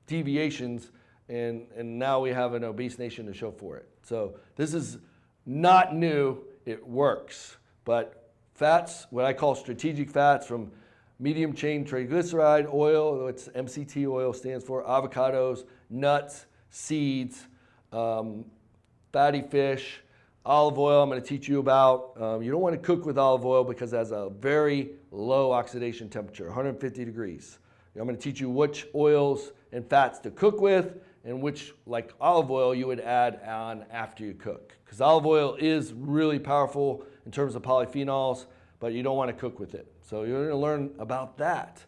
deviations, and now we have an obese nation to show for it. So this is not new, it works. But fats, what I call strategic fats, from medium chain triglyceride oil, what MCT oil stands for, avocados, nuts, seeds, fatty fish, olive oil I'm going to teach you about. You don't want to cook with olive oil because it has a very low oxidation temperature, 150 degrees. I'm going to teach you which oils and fats to cook with and which, like olive oil, you would add on after you cook. Because olive oil is really powerful in terms of polyphenols, but you don't want to cook with it. So you're going to learn about that.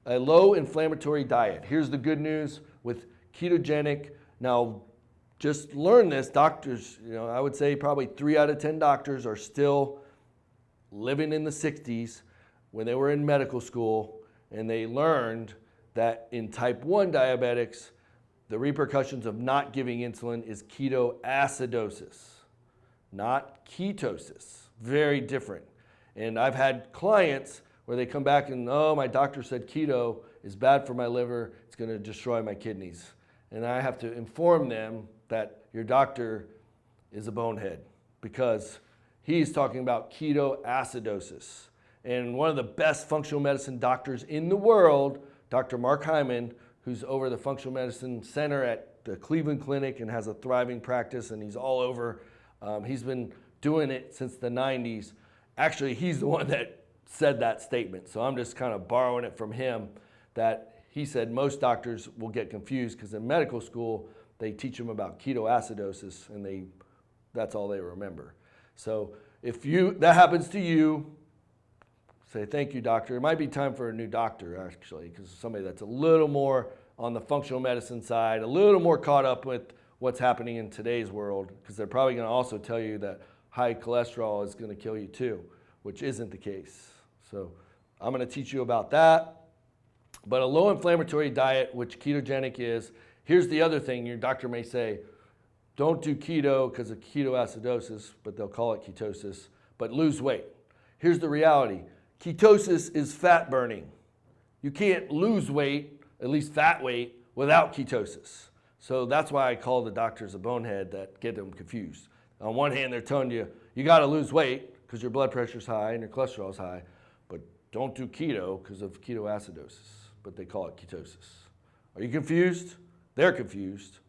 A low inflammatory diet. Here's the good news with ketogenic. Now, just learn this. Doctors, I would say probably 3 out of 10 doctors are still living in the 60s when they were in medical school, and they learned that in type 1 diabetics, the repercussions of not giving insulin is ketoacidosis, not ketosis. Very different. And I've had clients where they come back and, oh, my doctor said keto is bad for my liver, it's going to destroy my kidneys. And I have to inform them that your doctor is a bonehead because he's talking about ketoacidosis. And one of the best functional medicine doctors in the world, Dr. Mark Hyman, who's over the Functional Medicine Center at the Cleveland Clinic and has a thriving practice, and he's all over. He's been doing it since the 90s. Actually, he's the one that said that statement, so I'm just kind of borrowing it from him, that he said most doctors will get confused because in medical school, they teach them about ketoacidosis, and that's all they remember. So if that happens to you, say, thank you, doctor. It might be time for a new doctor, actually, because somebody that's a little more on the functional medicine side, a little more caught up with what's happening in today's world, because they're probably going to also tell you that high cholesterol is going to kill you too, which isn't the case. So I'm going to teach you about that. But a low inflammatory diet, which ketogenic is, here's the other thing. Your doctor may say, don't do keto because of ketoacidosis, but they'll call it ketosis, but lose weight. Here's the reality. Ketosis is fat burning. You can't lose weight, at least fat weight, without ketosis. So that's why I call the doctors a bonehead that get them confused. On one hand, they're telling you, you got to lose weight because your blood pressure's high and your cholesterol's high, but don't do keto because of ketoacidosis, but they call it ketosis. Are you confused? They're confused.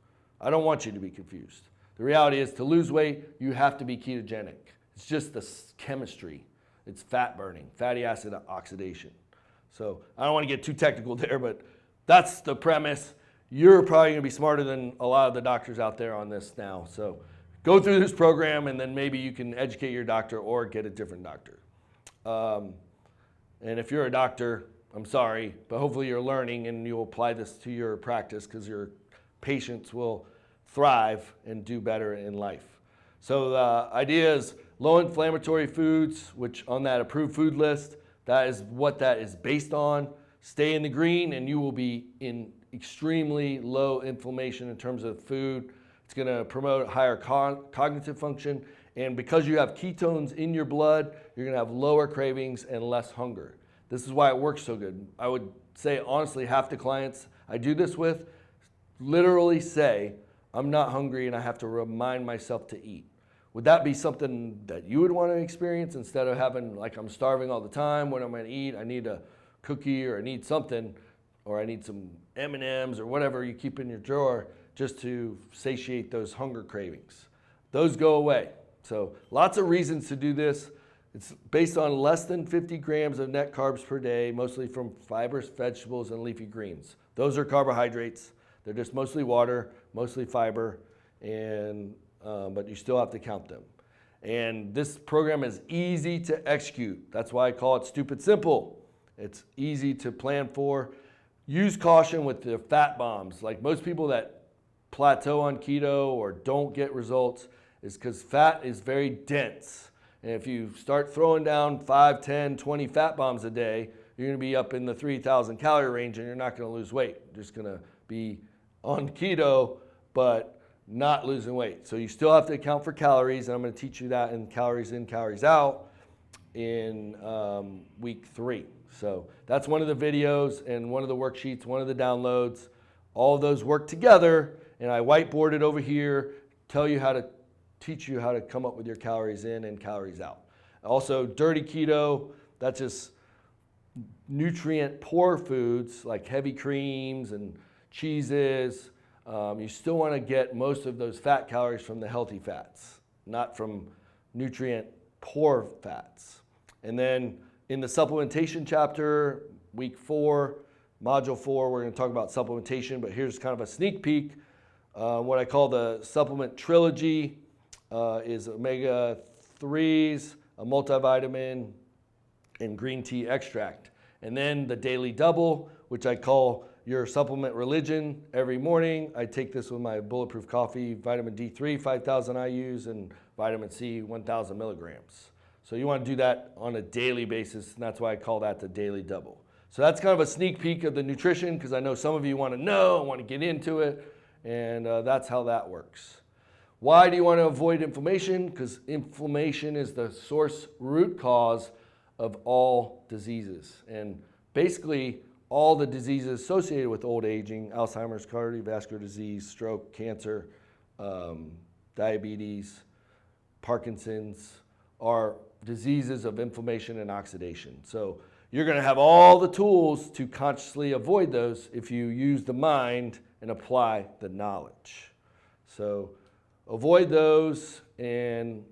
I don't want you to be confused. The reality is, to lose weight, you have to be ketogenic. It's just the chemistry. It's fat burning, fatty acid oxidation. So I don't want to get too technical there, but that's the premise. You're probably going to be smarter than a lot of the doctors out there on this now. So go through this program, and then maybe you can educate your doctor or get a different doctor. And if you're a doctor, I'm sorry, but hopefully you're learning and you'll apply this to your practice, because your patients will thrive and do better in life. So the idea is low inflammatory foods, which on that approved food list, that is what that is based on. Stay in the green and you will be in extremely low inflammation in terms of food. It's going to promote higher cognitive function. And because you have ketones in your blood, you're going to have lower cravings and less hunger. This is why it works so good. I would say, honestly, half the clients I do this with literally say, I'm not hungry and I have to remind myself to eat. Would that be something that you would want to experience instead of having, like, I'm starving all the time, when I'm going to eat, I need a cookie or I need something, or I need some M&Ms or whatever you keep in your drawer just to satiate those hunger cravings? Those go away. So lots of reasons to do this. It's based on less than 50 grams of net carbs per day, mostly from fibrous vegetables and leafy greens. Those are carbohydrates. They're just mostly water, mostly fiber, and but you still have to count them. And this program is easy to execute. That's why I call it stupid simple. It's easy to plan for. Use caution with the fat bombs. Like most people that plateau on keto or don't get results is because fat is very dense. And if you start throwing down 5, 10, 20 fat bombs a day, you're going to be up in the 3,000 calorie range and you're not going to lose weight. You're just going to be on keto, but not losing weight. So you still have to account for calories, and I'm going to teach you that in calories in, calories out in week 3. So that's one of the videos and one of the worksheets, one of the downloads. All of those work together, and I whiteboarded over here, teach you how to come up with your calories in and calories out. Also, dirty keto, that's just nutrient poor foods like heavy creams and cheeses. You still want to get most of those fat calories from the healthy fats, not from nutrient poor fats. And then in the supplementation chapter, week 4, module 4, we're going to talk about supplementation, but here's kind of a sneak peek. What I call the supplement trilogy is omega-3s, a multivitamin, and green tea extract. And then the daily double, which I call your supplement religion. Every morning, I take this with my bulletproof coffee, vitamin D3, 5,000 IUs, and vitamin C, 1,000 milligrams. So you want to do that on a daily basis, and that's why I call that the daily double. So that's kind of a sneak peek of the nutrition, because I know some of you want to know, want to get into it, and that's how that works. Why do you want to avoid inflammation? Because inflammation is the root cause of all diseases. And basically, all the diseases associated with old aging, Alzheimer's, cardiovascular disease, stroke, cancer, diabetes, Parkinson's, are diseases of inflammation and oxidation. So you're going to have all the tools to consciously avoid those if you use the mind and apply the knowledge. So avoid those and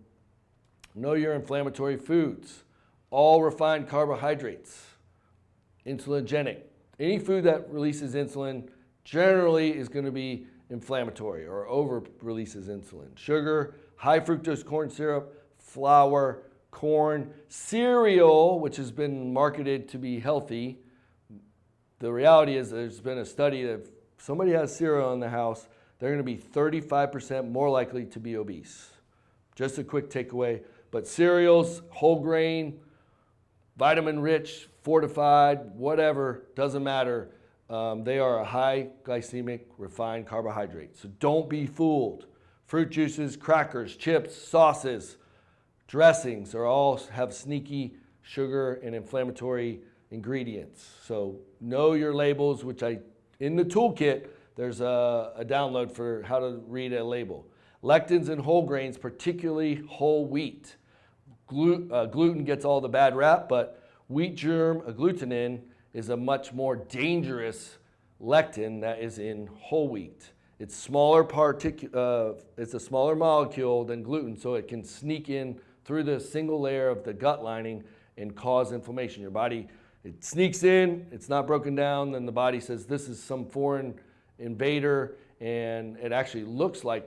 know your inflammatory foods. All refined carbohydrates, insulinogenic. Any food that releases insulin generally is going to be inflammatory or over releases insulin. Sugar, high fructose corn syrup, flour, corn, cereal, which has been marketed to be healthy. The reality is there's been a study that if somebody has cereal in the house, they're going to be 35% more likely to be obese. Just a quick takeaway. But cereals, whole grain, vitamin rich, fortified, whatever, doesn't matter. They are a high glycemic refined carbohydrate. So don't be fooled. Fruit juices, crackers, chips, sauces, dressings are all have sneaky sugar and inflammatory ingredients. So know your labels, which in the toolkit, there's a download for how to read a label. Lectins in whole grains, particularly whole wheat. Gluten gets all the bad rap, but wheat germ agglutinin is a much more dangerous lectin that is in whole wheat. It's it's a smaller molecule than gluten, so it can sneak in through the single layer of the gut lining and cause inflammation. Your body, it sneaks in, it's not broken down, then the body says this is some foreign invader, and it actually looks like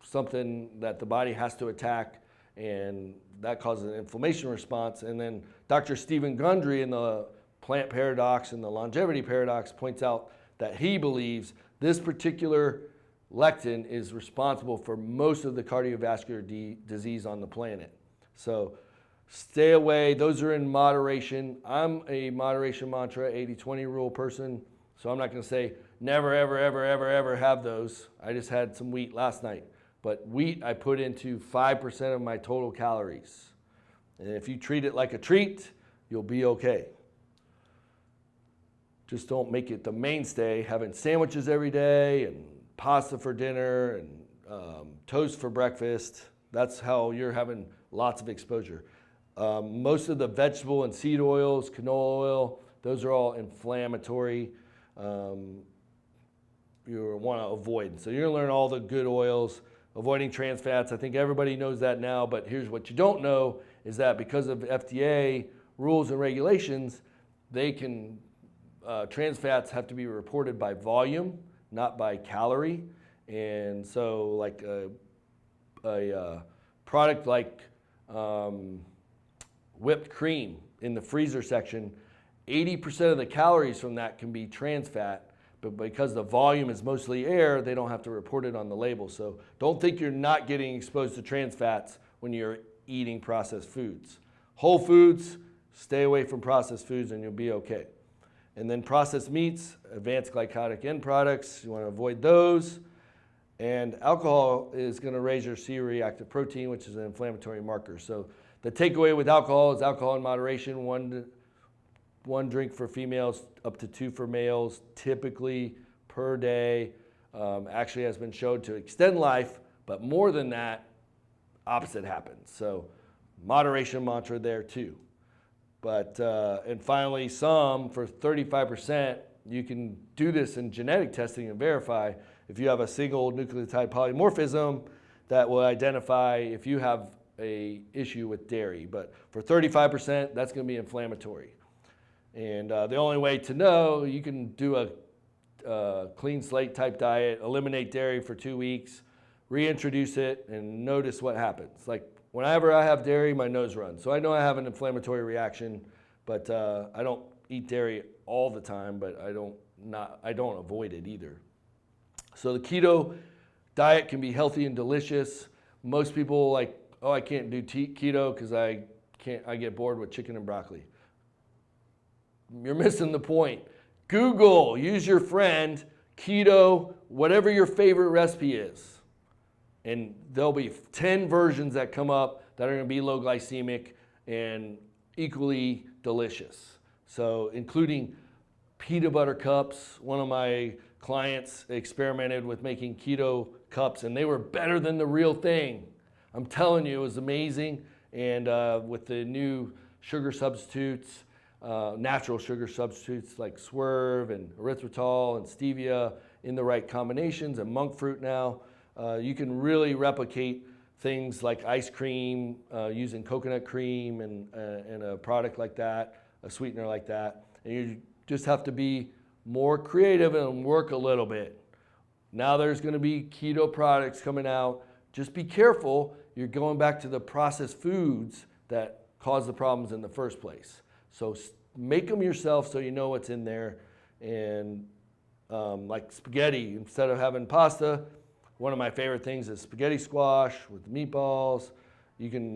something that the body has to attack, and that causes an inflammation response. And then Dr. Stephen Gundry in the plant paradox and the longevity paradox points out that he believes this particular lectin is responsible for most of the cardiovascular disease on the planet. So stay away. Those are in moderation. I'm a moderation mantra, 80-20 rule person. So I'm not going to say never, ever, ever, ever, ever have those. I just had some wheat last night. But wheat I put into 5% of my total calories. And if you treat it like a treat, you'll be okay. Just don't make it the mainstay, having sandwiches every day and pasta for dinner and toast for breakfast. That's how you're having lots of exposure. Most of the vegetable and seed oils, canola oil, those are all inflammatory. You want to avoid. So you're going to learn all the good oils, avoiding trans fats. I think everybody knows that now, but here's what you don't know is that because of FDA rules and regulations, they can, trans fats have to be reported by volume, not by calorie. And so like a product like whipped cream in the freezer section, 80% of the calories from that can be trans fat, but because the volume is mostly air, they don't have to report it on the label. So don't think you're not getting exposed to trans fats when you're eating processed foods. Whole foods, stay away from processed foods and you'll be okay. And then processed meats, advanced glycotic end products, you want to avoid those. And alcohol is going to raise your C-reactive protein, which is an inflammatory marker. So the takeaway with alcohol is alcohol in moderation, one drink for females, up to 2 for males, typically per day. Actually has been shown to extend life, but more than that, opposite happens. So moderation mantra there too. But, and finally, some for 35%, you can do this in genetic testing and verify if you have a single nucleotide polymorphism that will identify if you have a issue with dairy. But for 35%, that's going to be inflammatory. And the only way to know, you can do a clean slate type diet, eliminate dairy for 2 weeks, reintroduce it, and notice what happens. Like whenever I have dairy, my nose runs. So I know I have an inflammatory reaction, but I don't eat dairy all the time, but I don't avoid it either. So the keto diet can be healthy and delicious. Most people like, oh, I can't do keto because I get bored with chicken and broccoli. You're missing the point. Google, use your friend, keto, whatever your favorite recipe is. And there'll be 10 versions that come up that are going to be low glycemic and equally delicious. So including peanut butter cups. One of my clients experimented with making keto cups and they were better than the real thing. I'm telling you, it was amazing. And with the new sugar substitutes, natural sugar substitutes like Swerve and erythritol and stevia in the right combinations and monk fruit now, you can really replicate things like ice cream using coconut cream and a product like that, a sweetener like that. And you just have to be more creative and work a little bit. Now there's going to be keto products coming out. Just be careful. You're going back to the processed foods that cause the problems in the first place. So make them yourself so you know what's in there. And like spaghetti, instead of having pasta, one of my favorite things is spaghetti squash with meatballs. You can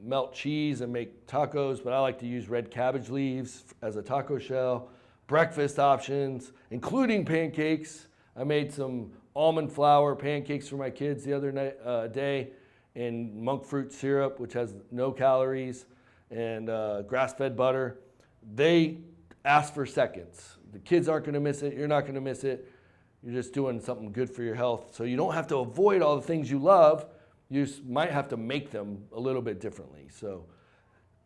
melt cheese and make tacos, but I like to use red cabbage leaves as a taco shell. Breakfast options, including pancakes. I made some almond flour pancakes for my kids the other day, and monk fruit syrup, which has no calories, and grass-fed butter. They ask for seconds. The kids aren't going to miss it. You're not going to miss it. You're just doing something good for your health. So you don't have to avoid all the things you love. You just might have to make them a little bit differently. So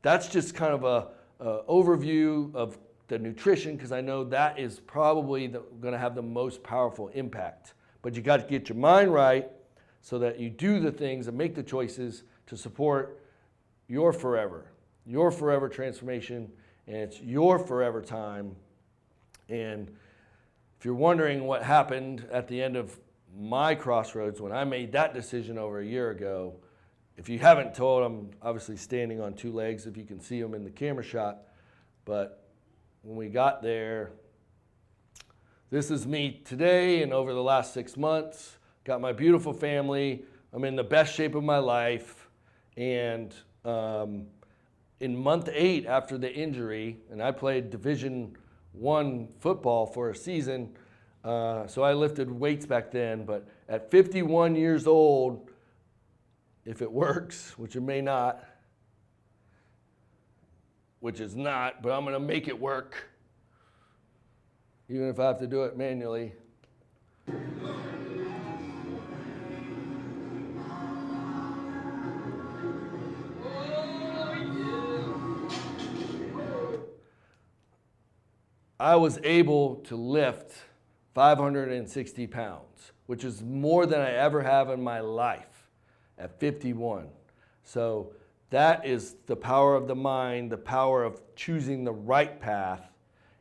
that's just kind of a overview of the nutrition, because I know that is probably going to have the most powerful impact. But you got to get your mind right so that you do the things and make the choices to support your forever transformation, and it's your forever time. And if you're wondering what happened at the end of my Crossroads when I made that decision over a year ago, if you haven't told, I'm obviously standing on 2 legs if you can see them in the camera shot, but when we got there, this is me today and over the last 6 months. Got my beautiful family. I'm in the best shape of my life. And in month 8 after the injury, and I played Division won football for a season. So I lifted weights back then, but at 51 years old, if it works, which it may not, which is not, but I'm gonna make it work, even if I have to do it manually. I was able to lift 560 pounds, which is more than I ever have in my life at 51. So that is the power of the mind, the power of choosing the right path.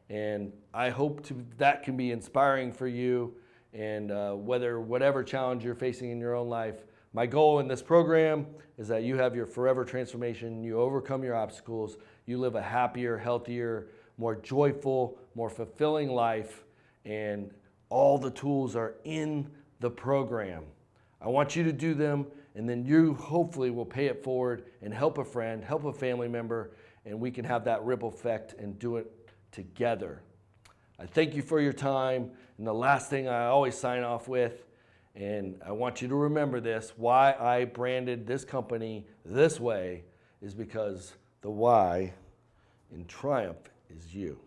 And I hope that can be inspiring for you. And whatever challenge you're facing in your own life, my goal in this program is that you have your forever transformation, you overcome your obstacles, you live a happier, healthier, more joyful, more fulfilling life, and all the tools are in the program. I want you to do them, and then you hopefully will pay it forward and help a friend, help a family member, and we can have that ripple effect and do it together. I thank you for your time, and the last thing I always sign off with, and I want you to remember this, why I branded this company this way is because the why in TrYumph is you.